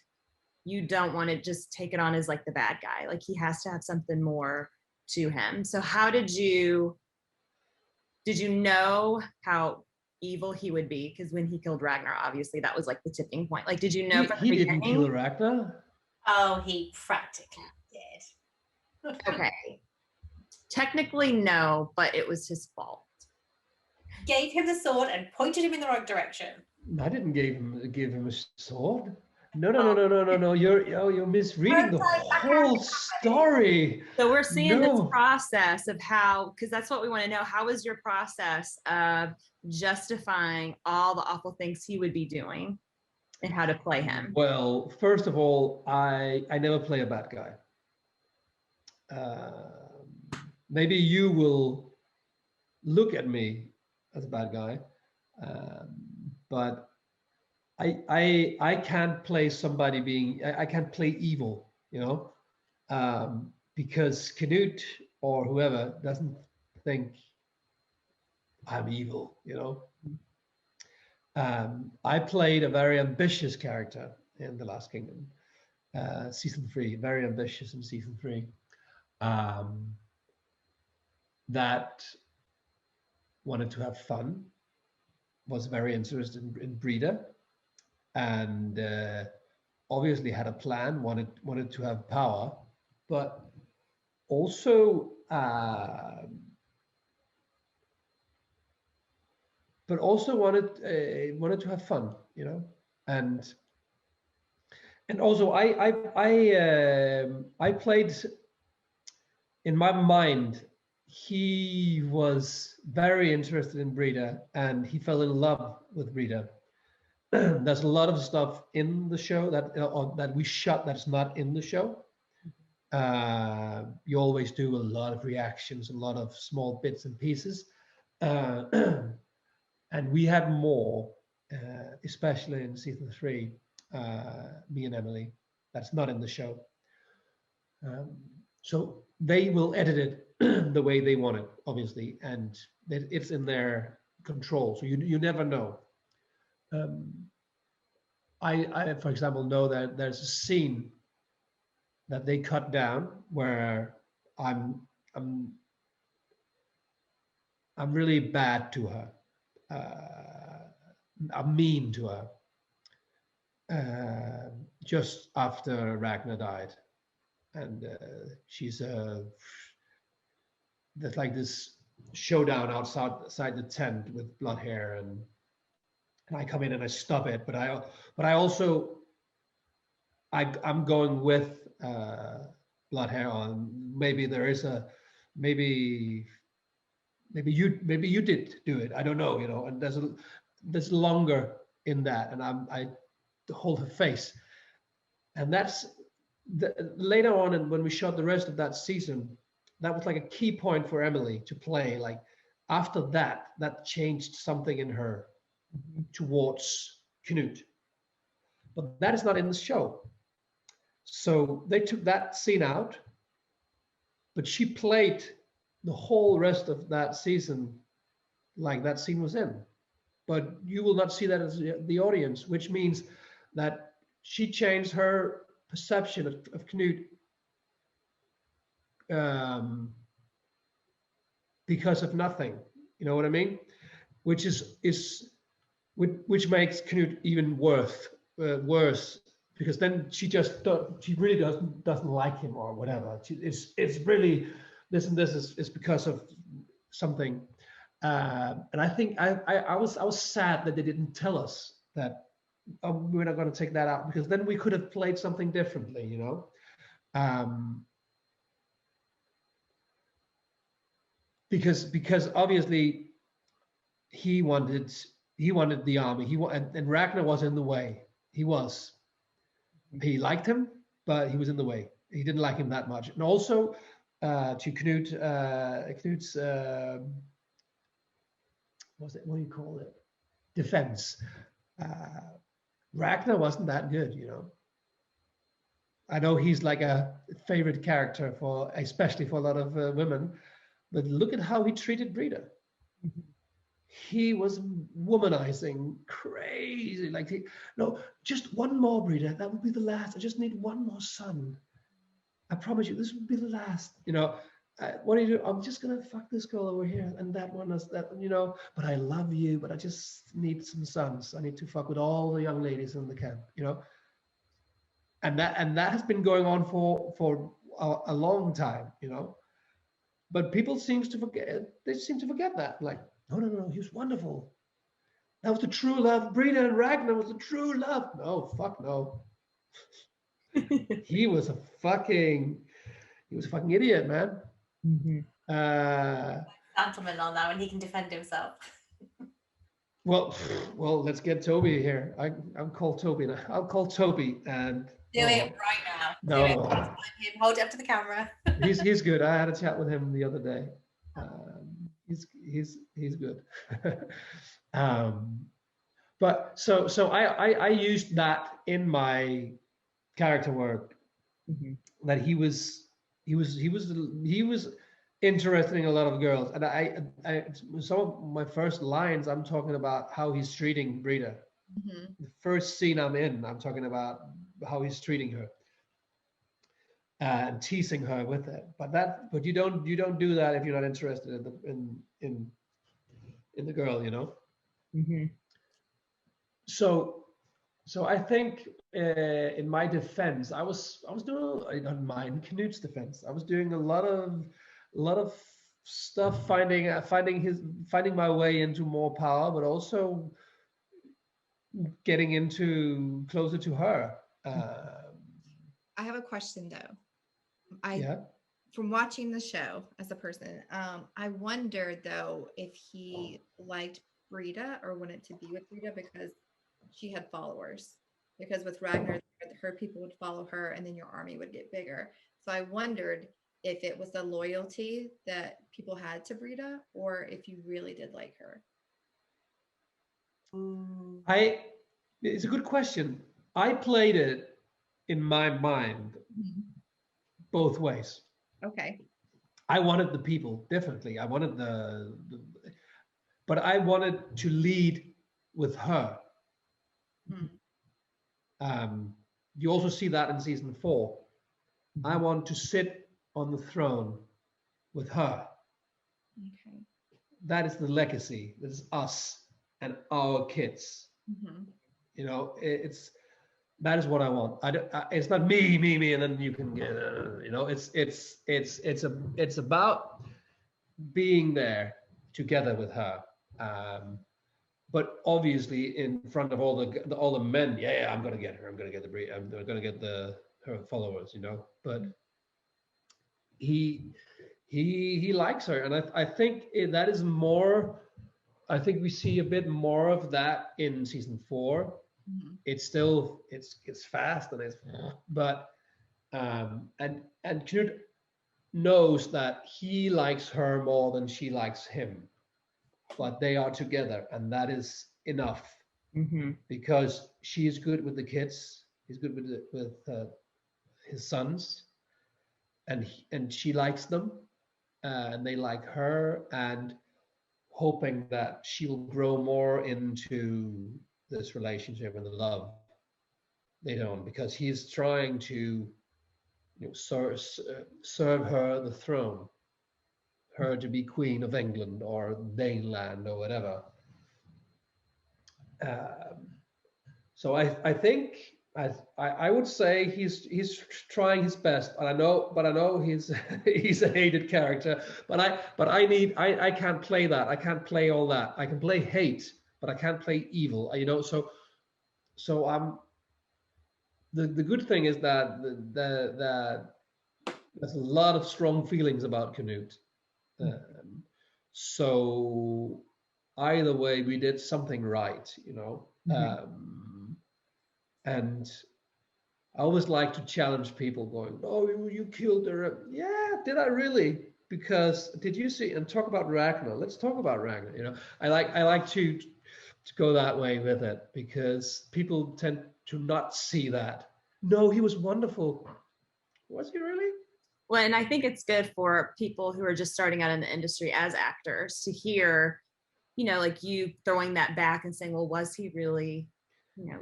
you don't want to just take it on as like the bad guy. Like, he has to have something more to him. So how did you know how evil he would be? Because when he killed Ragnar, obviously that was like the tipping point. Like, did you know he didn't kill Ragnar? Oh, he practically did. Okay. Technically, no, but it was his fault. Gave him the sword and pointed him in the right direction. I didn't give him a sword. No. You're misreading the whole story. So we're seeing this process of how, because that's what we want to know. How is your process of justifying all the awful things he would be doing and how to play him? Well, first of all, I never play a bad guy. Maybe you will look at me as a bad guy, but I can't play somebody being, I can't play evil, because CNUT or whoever doesn't think I'm evil, I played a very ambitious character in The Last Kingdom, season 3, very ambitious in season 3. That wanted to have fun, was very interested in Breda, and obviously had a plan, wanted to have power, but also wanted to have fun, and also I played, in my mind, he was very interested in Breda and he fell in love with Breda. There's a lot of stuff in the show that we shot that's not in the show. You always do a lot of reactions, a lot of small bits and pieces, and we had more, especially in season 3, me and Emily, that's not in the show. So they will edit it the way they want it, obviously, and it's in their control. So you never know. I, for example, know that there's a scene that they cut down where I'm really bad to her. I'm mean to her. Just after Ragnar died, and she's there's like this showdown outside the tent with blood hair, and I come in and I stop it, but I'm going with blood hair on. Maybe there is maybe you did do it. I don't know, and there's longer in that, and I hold her face, and that's later on, and when we shot the rest of that season, that was like a key point for Emily to play. Like, after that changed something in her towards CNUT, but that is not in the show. So they took that scene out, but she played the whole rest of that season like that scene was in. But you will not see that as the audience, which means that she changed her perception of CNUT um, because of nothing. You know what I mean? Which which makes Knut even worse, because then she really doesn't like him or whatever. It's really this and this is because of something. And I think I was sad that they didn't tell us that, we're not going to take that out, because then we could have played something differently, you know. Because obviously he wanted the army. And Ragnar was in the way. He liked him, but he was in the way. He didn't like him that much. And also to Knut's what do you call it? Defense. Ragnar wasn't that good, you know. I know he's like a favorite character especially for a lot of women, but look at how he treated Brita. He was womanizing, crazy. Like, no, just one more, Brita. That would be the last. I just need one more son. I promise you, this would be the last. You know, what do you do? I'm just gonna fuck this girl over here, and that one is that. You know, but I love you. But I just need some sons. I need to fuck with all the young ladies in the camp. You know, and that has been going on for a long time. You know, but people seem to forget. They seem to forget that. Like, no, he was wonderful. That was the true love. Brita and Ragnar was the true love. No, fuck no. He was a fucking idiot, man. Gentleman on that one, he can defend himself. Well, let's get Toby here. I'll call Toby now. I'll call Toby and Do it right now. No. Do it. Hold it up to the camera. he's good. I had a chat with him the other day. He's good. But so I used that in my character work, that he was interested in a lot of girls, and I some of my first lines, I'm talking about how he's treating Brita. The first scene I'm in, I'm talking about how he's treating her and teasing her with it. But you don't do that if you're not interested in the girl, you know. So I think in my defense, I was doing, not mine, Knut's defense. I was doing a lot of stuff, finding my way into more power, but also getting into closer to her. I have a question though. Yeah. From watching the show as a person, I wondered though if he liked Brita or wanted to be with Brita because she had followers. Because with Ragnar, her people would follow her, and then your army would get bigger. So I wondered if it was the loyalty that people had to Brita, or if you really did like her. It's a good question. I played it in my mind both ways. Okay. I wanted the people, definitely. I wanted but I wanted to lead with her. You also see that in season 4. I want to sit on the throne with her. Okay. That is the legacy. That is us and our kids. You know, that is what I want. It's not me, and then you can get. You know, it's about being there together with her. But obviously, in front of all the men, yeah, I'm gonna get her. I'm gonna get her followers. You know, but he likes her, and I think that is more. I think we see a bit more of that in season 4. It's still it's fast and but and Knut knows that he likes her more than she likes him, but they are together, and that is enough because she is good with the kids. He's good with his sons, and she likes them, and they like her, and hoping that she will grow more into this relationship and the love later on, because he's trying to serve her the throne, her to be Queen of England or Daneland or whatever. So I think I would say he's trying his best, and I know he's he's a hated character, but I can't play that. I can't play all that. I can play hate, but I can't play evil. So I'm the good thing is that there's a lot of strong feelings about Canute. So either way, we did something right, and I always like to challenge people going, oh, you killed her. Yeah, did I really? Because did you see, and talk about Ragnar. Let's talk about Ragnar. I like to go that way with it, because people tend to not see that. No, he was wonderful. Was he really? Well, and I think it's good for people who are just starting out in the industry as actors to hear, like you throwing that back and saying, well, was he really,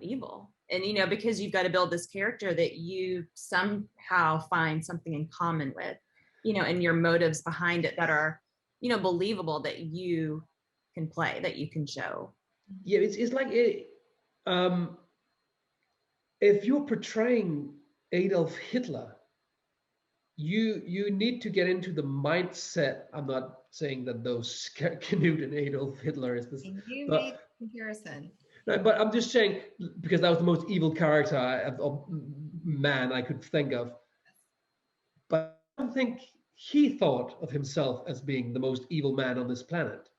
evil? And, because you've got to build this character that you somehow find something in common with, and your motives behind it that are, believable, that you can play, that you can show. Yeah, it's like if you're portraying Adolf Hitler, you need to get into the mindset. I'm not saying that those Canute and Adolf Hitler is this. You made comparison. No, but I'm just saying, because that was the most evil character of man I could think of. But I don't think he thought of himself as being the most evil man on this planet.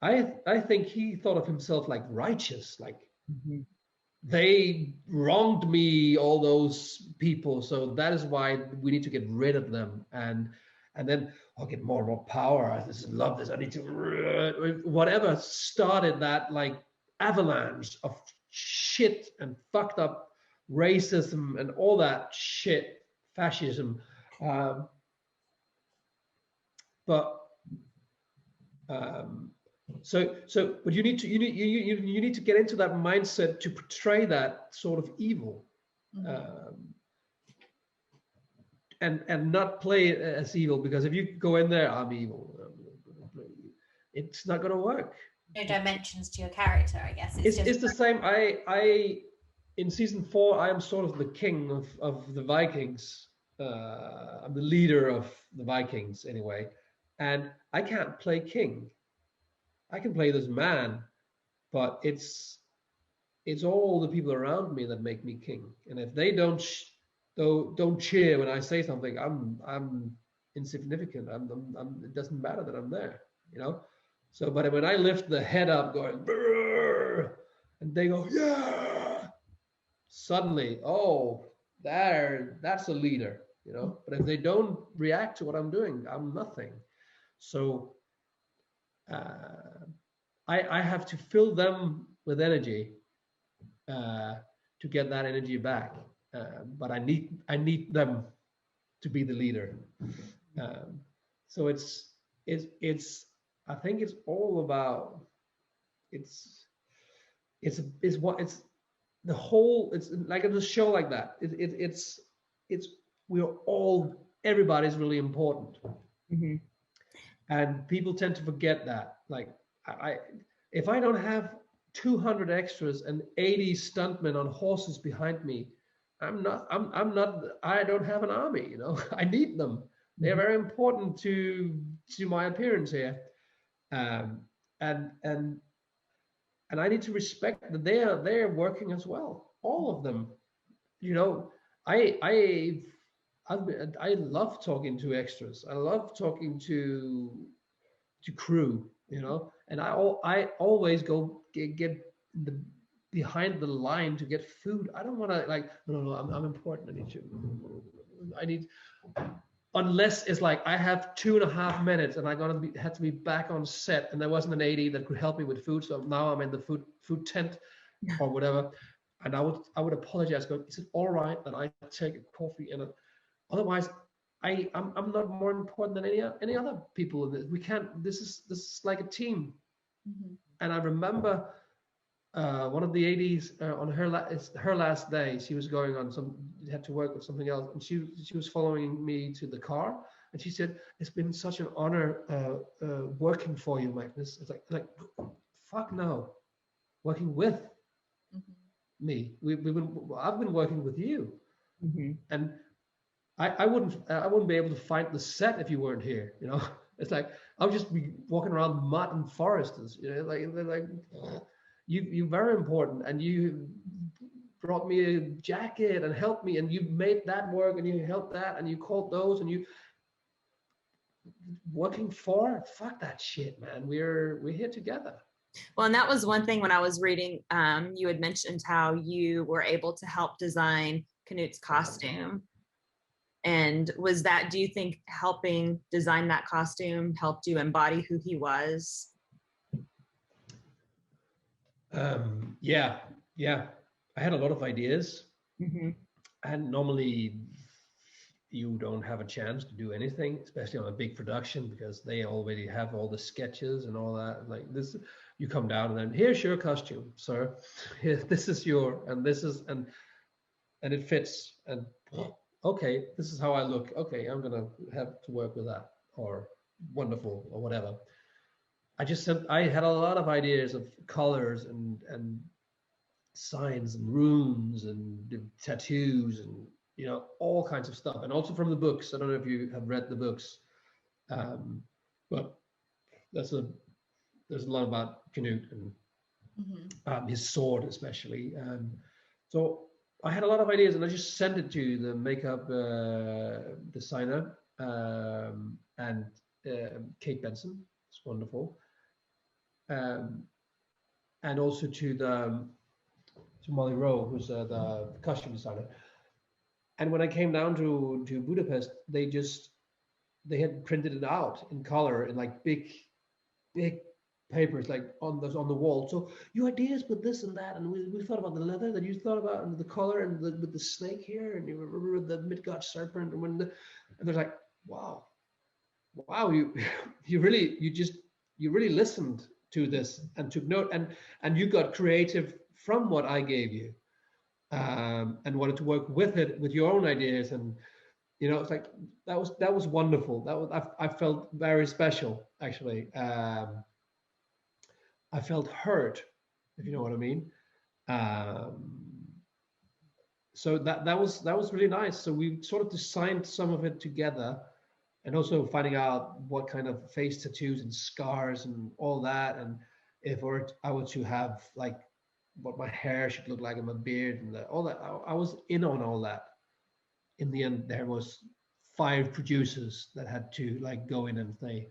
I think he thought of himself like righteous, like they wronged me, all those people, so that is why we need to get rid of them, and then I'll get more and more power. I just love this. I need to whatever started that like avalanche of shit and fucked up racism and all that shit, fascism. But you need to get into that mindset to portray that sort of evil, and not play it as evil, because if you go in there, I'm evil, it's not going to work. No dimensions to your character, I guess. It's the same. I in season 4, I am sort of the king of the Vikings. I'm the leader of the Vikings anyway, and I can't play king. I can play this man, but it's all the people around me that make me king. And if they don't cheer when I say something, I'm insignificant. It doesn't matter that I'm there, So, but when I lift the head up, going, brrr, and they go, yeah, suddenly, oh, that's a leader, But if they don't react to what I'm doing, I'm nothing. So. I have to fill them with energy to get that energy back, but I need them to be the leader. So it's I think it's all about it's the whole. It's like a show like that. It's everybody's really important. And people tend to forget that. Like if I don't have 200 extras and 80 stuntmen on horses behind me, I don't have an army, I need them. They're very important to my appearance here. And I need to respect that they're working as well. All of them. I love talking to extras. I love talking to crew, and I always go get behind the line to get food. I don't want to no, I'm important. I need unless it's like I have 2.5 minutes and I had to be back on set, and there wasn't an AD that could help me with food, so now I'm in the food tent or whatever, and I would apologize. Go, is it all right that I take a coffee and otherwise, I'm not more important than any other people in this. We can't. This is like a team. And I remember one of the 80s on her last day. She was going on had to work with something else, and she was following me to the car, and she said, "It's been such an honor working for you, Magnus." It's like fuck no, working with me. I've been working with you, and I wouldn't be able to find the set if you weren't here. You know, it's like I'll just be walking around mud and forests. You know, like you're very important, and you brought me a jacket and helped me, and you made that work, and you helped that, and you called those, and you working for fuck that shit, man. We're here together. Well, and that was one thing when I was reading, you had mentioned how you were able to help design Knut's costume. And was that, do you think helping design that costume helped you embody who he was? Yeah. I had a lot of ideas. And normally you don't have a chance to do anything, especially on a big production, because they already have all the sketches and all that. Like this, you come down and then here's your costume, sir. This is your, and this is, and it fits. And okay, this is how I look. Okay, I'm gonna have to work with that, or wonderful, or whatever. I had a lot of ideas of colors and signs and runes and tattoos and all kinds of stuff, and also from the books. I don't know if you have read the books, but there's a lot about Knut and his sword especially. So I had a lot of ideas, and I just sent it to the makeup designer and Kate Benson. It's wonderful, and also to Molly Rowe, who's the costume designer. And when I came down to Budapest, they had printed it out in color in like big papers, like on the wall. So your ideas with this and that, and we thought about the leather that you thought about, and the color, and with the snake here, and you remember the Midgard serpent, and they're like, wow, you really listened to this and took note, and you got creative from what I gave you, and wanted to work with your own ideas, and it's like that was wonderful. I felt very special, actually. I felt heard, if you know what I mean. So that was really nice. So we sort of designed some of it together, and also finding out what kind of face tattoos and scars and all that, and if I were to have like what my hair should look like and my beard and all that. I was in on all that. In the end, there was 5 producers that had to like go in and say,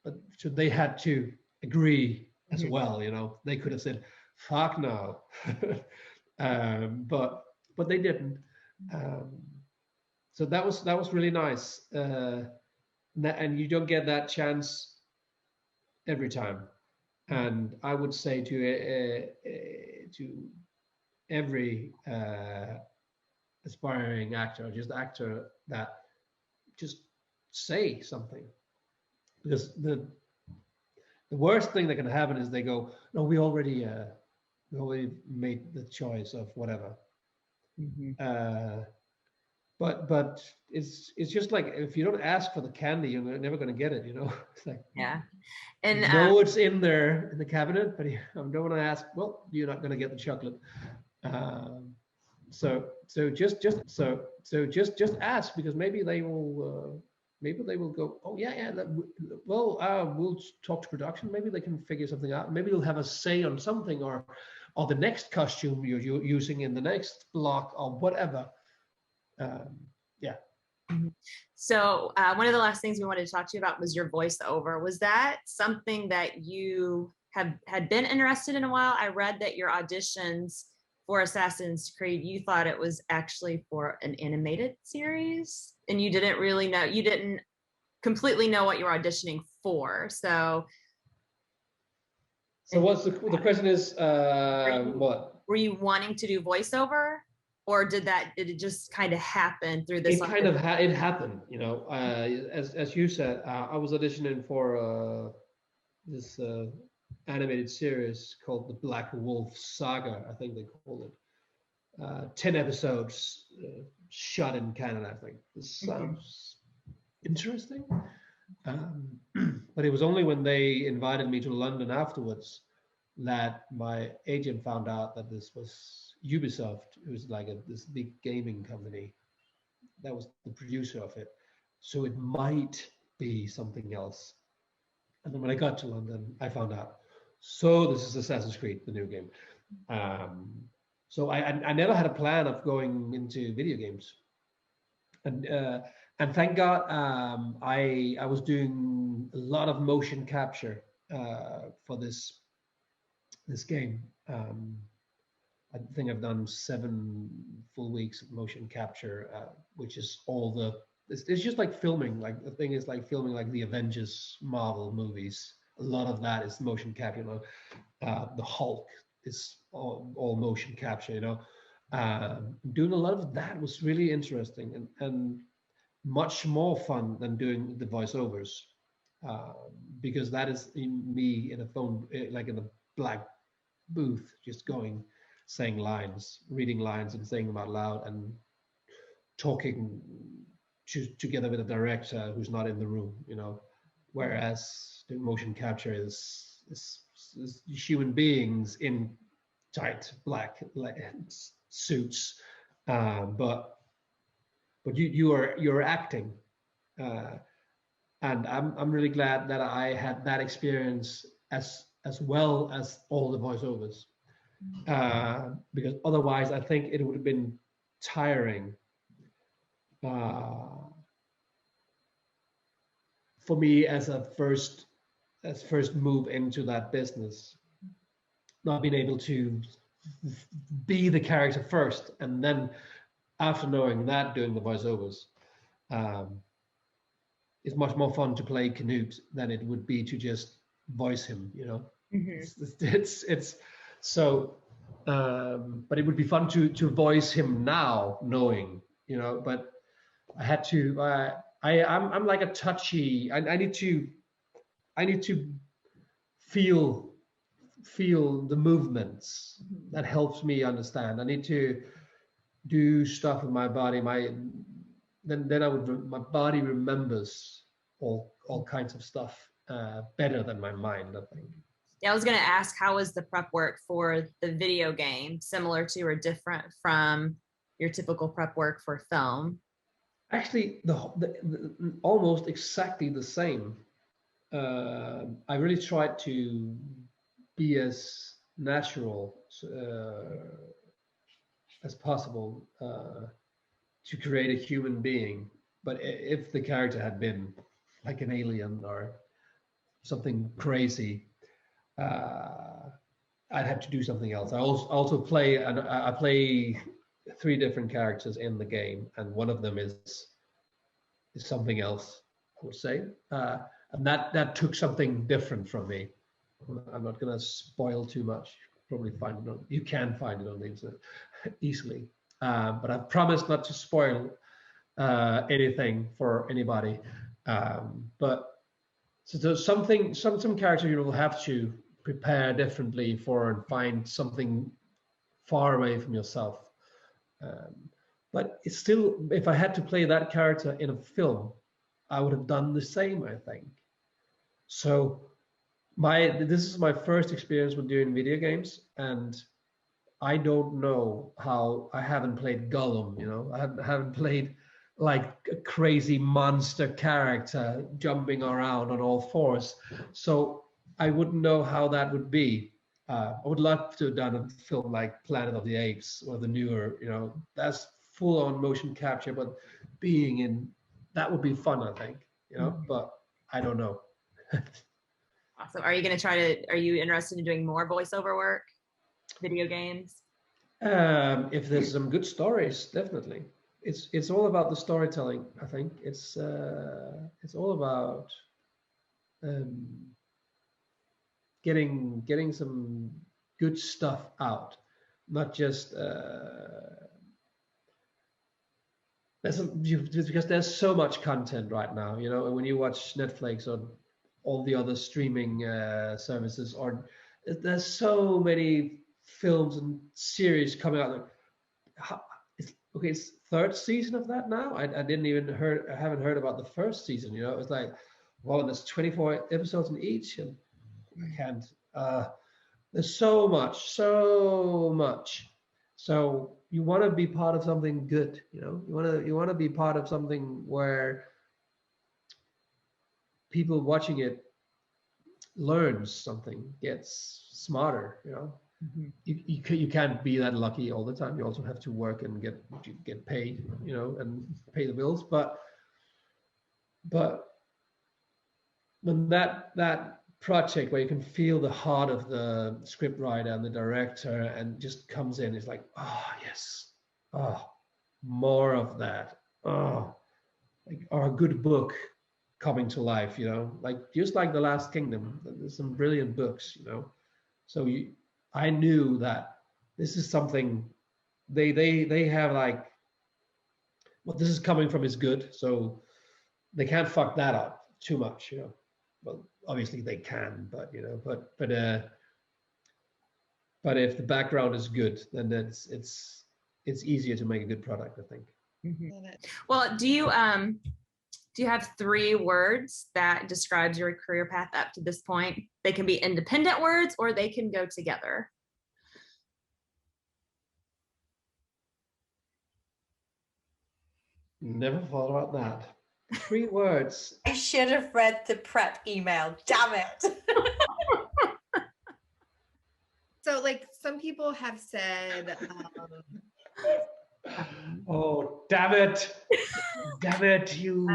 but so they had to agree as well. They could have said, "Fuck no," but they didn't. So that was really nice, and you don't get that chance every time. And I would say to every aspiring actor, just actor, that just say something, because the worst thing that can happen is they go, "No, we already made the choice of whatever." But it's just like, if you don't ask for the candy, you're never going to get it. It's like, yeah. And it's in there in the cabinet, but I don't want to ask. Well, you're not going to get the chocolate. So just ask, because maybe they will go, oh yeah. We'll talk to production. Maybe they can figure something out. Maybe they'll have a say on something, or the next costume you're using in the next block, or whatever. Yeah. So one of the last things we wanted to talk to you about was your voiceover. Was that something that you had been interested in a while? I read that your auditions for Assassin's Creed, you thought it was actually for an animated series, and you didn't completely know what you were auditioning for. So what's the question is, what? Were you wanting to do voiceover? Or did it just kind of happen through this? It happened, as you said. I was auditioning for this animated series called the Black Wolf Saga, I think they called it. 10 episodes shot in Canada, I think. This sounds interesting. But it was only when they invited me to London afterwards that my agent found out that this was Ubisoft. It was like this big gaming company that was the producer of it. So it might be something else. And then when I got to London, I found out. So this is Assassin's Creed, the new game. So I never had a plan of going into video games, and thank God I was doing a lot of motion capture for this game. I think I've done 7 full weeks of motion capture, which is all the. It's just like filming. Like the thing is like filming like the Avengers Marvel movies. A lot of that is motion capture. You know, the Hulk is all motion capture. You know, doing a lot of that was really interesting and much more fun than doing the voiceovers, because that is me in a phone, like in a black booth, just saying lines, reading lines and saying them out loud and talking together with a director who's not in the room, you know. Whereas the motion capture is human beings in tight black suits, but you're acting, and I'm really glad that I had that experience as well as all the voiceovers, because otherwise I think it would have been tiring for me as first move into that business, not being able to be the character first, and then after knowing that, doing the voiceovers. It's much more fun to play CNUT than it would be to just voice him, you know. It's so, but it would be fun to voice him now, knowing, you know. But I had to. I'm like a touchy. I need to feel the movements. That helps me understand. I need to do stuff with my body. Then my body remembers all kinds of stuff better than my mind, I think. Yeah, I was going to ask, how was the prep work for the video game similar to or different from your typical prep work for film? Actually, the almost exactly the same. I really tried to be as natural as possible to create a human being. But if the character had been like an alien or something crazy, I'd have to do something else. I also play, and I play 3 different characters in the game, and one of them is something else, I would say, and that took something different from me. I'm not going to spoil too much. Probably you can find it on the internet easily, but I promise not to spoil anything for anybody. But so there's some character you will have to prepare differently for and find something far away from yourself. But it's still, if I had to play that character in a film, I would have done the same, I think. So this is my first experience with doing video games, and I don't know how. I haven't played Gollum, you know. I haven't played like a crazy monster character jumping around on all fours. So I wouldn't know how that would be. I would love to have done a film like Planet of the Apes or the newer, you know, that's full on motion capture, but being in that would be fun, I think, you know, but I don't know. Awesome. Are you interested in doing more voiceover work, video games? If there's some good stories, definitely. It's all about the storytelling, I think. It's all about getting some good stuff out, not just because there's so much content right now, you know. And when you watch Netflix or all the other streaming services, or there's so many films and series coming out. Like, okay, it's third season of that now. I haven't heard about the first season. You know, it's like, well, there's 24 episodes in each, and I can't. There's so much. So you want to be part of something good. You know, you want to be part of something where people watching it learns something, gets smarter. You know, you can't be that lucky all the time. You also have to work and get paid. You know, and pay the bills. But when that project where you can feel the heart of the script writer and the director and just comes in, it's like, oh yes, oh, more of that, oh, like, or a good book coming to life, you know, like just like The Last Kingdom. There's some brilliant books, you know. So I knew that this is something they have, like, what this is coming from is good, so they can't fuck that up too much, you know. Well, obviously they can, but you know, but if the background is good, then it's easier to make a good product, I think. Love it. Well, do you have 3 words that describes your career path up to this point? They can be independent words or they can go together. Never thought about that. 3 words. I should have read the prep email. Damn it. So, like, some people have said, Oh, damn it! Damn it! You.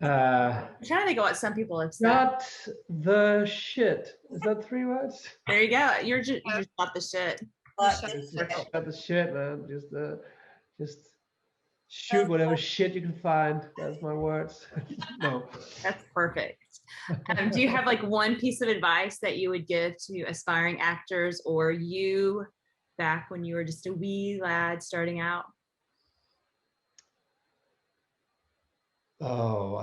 I'm trying to think of what some people have said. Not the shit. Is that 3 words? There you go. You just got the shit. But Got the shit, man. Just shoot whatever shit you can find. That's my words. No. That's perfect. Do you have like one piece of advice that you would give to aspiring actors or you back when you were just a wee lad starting out? Oh,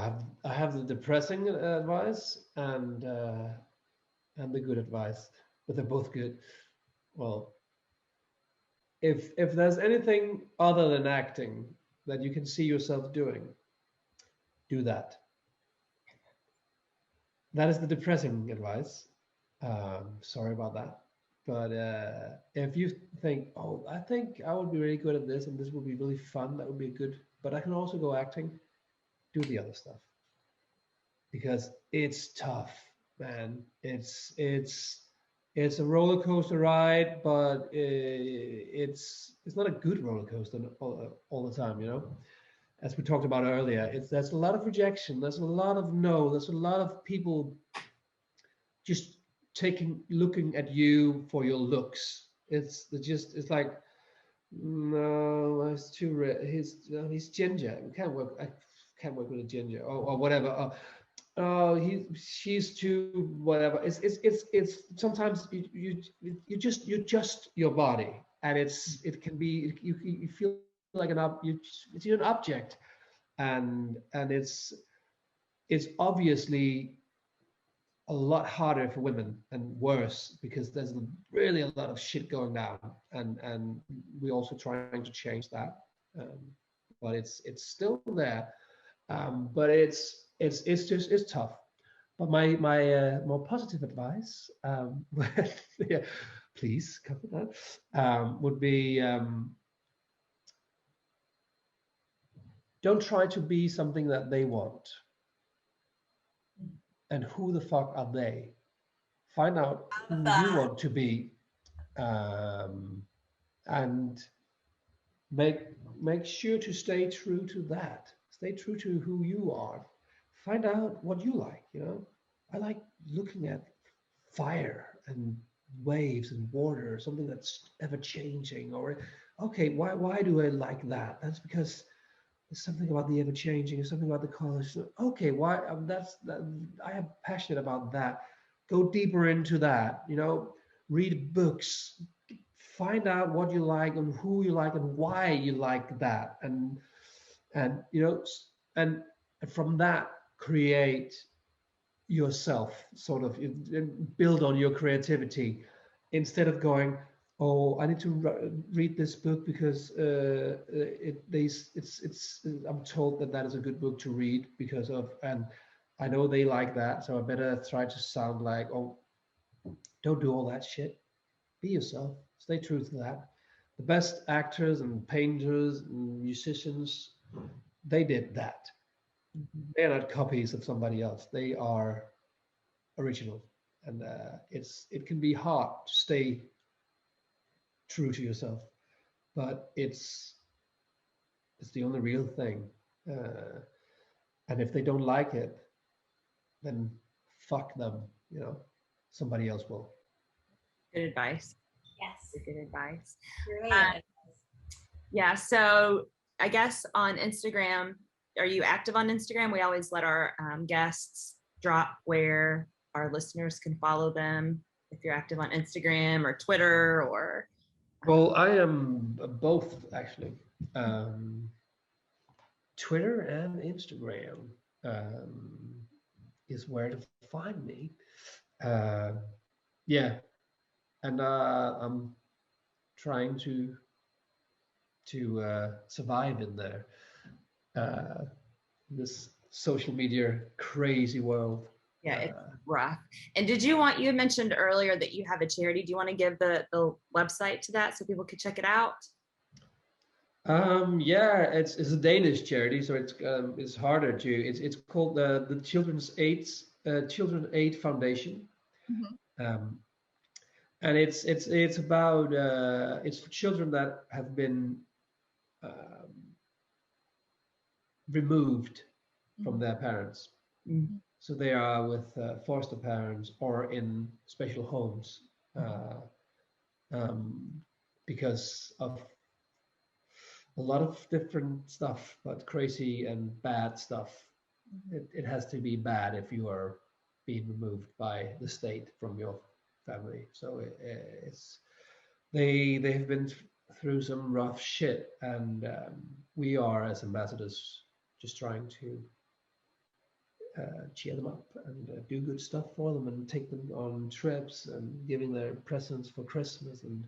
I have the depressing advice and the good advice, but they're both good. Well, if there's anything other than acting that you can see yourself doing, do that. That is the depressing advice. Sorry about that. But if you think, oh, I think I would be really good at this and this would be really fun, that would be good, but I can also go acting, do the other stuff. Because it's tough, man. It's a roller coaster ride, but it's not a good roller coaster all the time, you know. As we talked about earlier, there's a lot of rejection, there's a lot of no, there's a lot of people just looking at you for your looks. It's like, no, it's too red. He's ginger. I can't work with a ginger or whatever. She's too whatever. It's sometimes you just your body, and it can be you feel like it's an object, and it's obviously a lot harder for women and worse because there's really a lot of shit going down, and we're also trying to change that, but it's still there, but it's tough. But my more positive advice, yeah, please cover that, would be, don't try to be something that they want. And who the fuck are they? Find out who you want to be, and make sure to stay true to that. Stay true to who you are. Find out what you like. You know, I like looking at fire and waves and water, something that's ever changing. Or, okay, why do I like that? That's because there's something about the ever changing, there's something about the colors. Okay, why? I am passionate about that. Go deeper into that. You know, read books, find out what you like and who you like and why you like that, and you know, and from that create yourself, sort of build on your creativity, instead of going, oh, I need to read this book because I'm told that that is a good book to read because of, and I know they like that, so I better try to sound like, oh, don't do all that shit. Be yourself. Stay true to that. The best actors and painters and musicians, they did that. They're not copies of somebody else. They are original, and it can be hard to stay true to yourself, but it's the only real thing. And if they don't like it, then fuck them. You know, somebody else will. Good advice. Yes. Good advice. Brilliant. Yeah. So I guess on Instagram, are you active on Instagram? We always let our guests drop where our listeners can follow them. If you're active on Instagram or Twitter or. Well, I am both actually. Twitter and Instagram is where to find me. Yeah, and I'm trying to survive in there. This social media crazy world. Yeah, it's rough. And you had mentioned earlier that you have a charity. Do you want to give the website to that so people could check it out? Yeah, it's a Danish charity, so it's harder to. It's called the Children's Aid Foundation. Mhm. And it's about it's for children that have been removed from their parents. Mm. So they are with foster parents or in special homes because of a lot of different stuff, but crazy and bad stuff. It has to be bad if you are being removed by the state from your family. So it's they've been through some rough shit, and we are as ambassadors just trying to cheer them up and do good stuff for them and take them on trips and giving them presents for Christmas and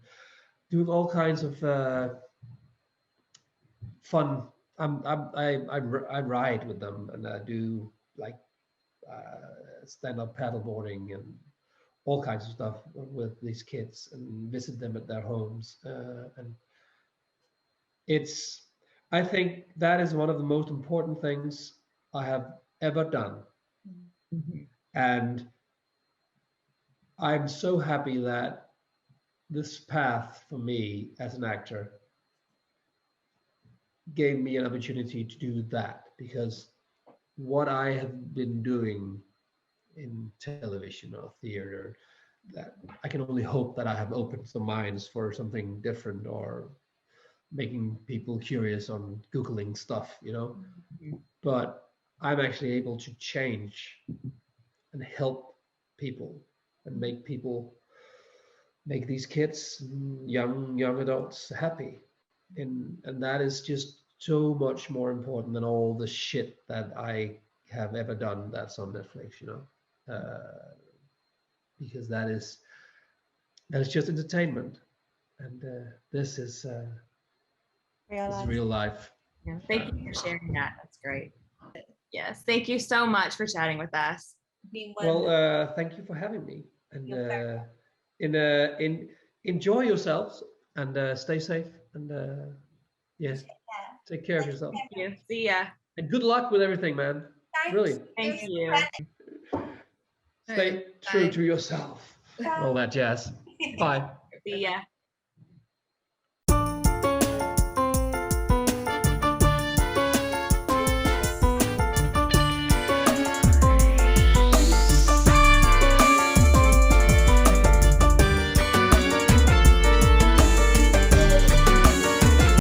doing all kinds of fun. I ride with them and I do like stand-up paddleboarding and all kinds of stuff with these kids and visit them at their homes. And I think that is one of the most important things I have ever done. Mm-hmm. And I'm so happy that this path for me as an actor gave me an opportunity to do that, because what I have been doing in television or theater, that I can only hope that I have opened some minds for something different or making people curious on Googling stuff, you know. Mm-hmm. But I'm actually able to change and help people and make these kids, young adults, happy. And that is just so much more important than all the shit that I have ever done that's on Netflix, you know. Because that is just entertainment, and this is real life. Yeah, thank you for sharing that. That's great. Yes, thank you so much for chatting with us. Well, thank you for having me, and enjoy yourselves and stay safe, and yes, take care of yourself. Thank you. See ya. And good luck with everything, man. Really. Thank you. Stay true to yourself. All that jazz. Bye. See ya.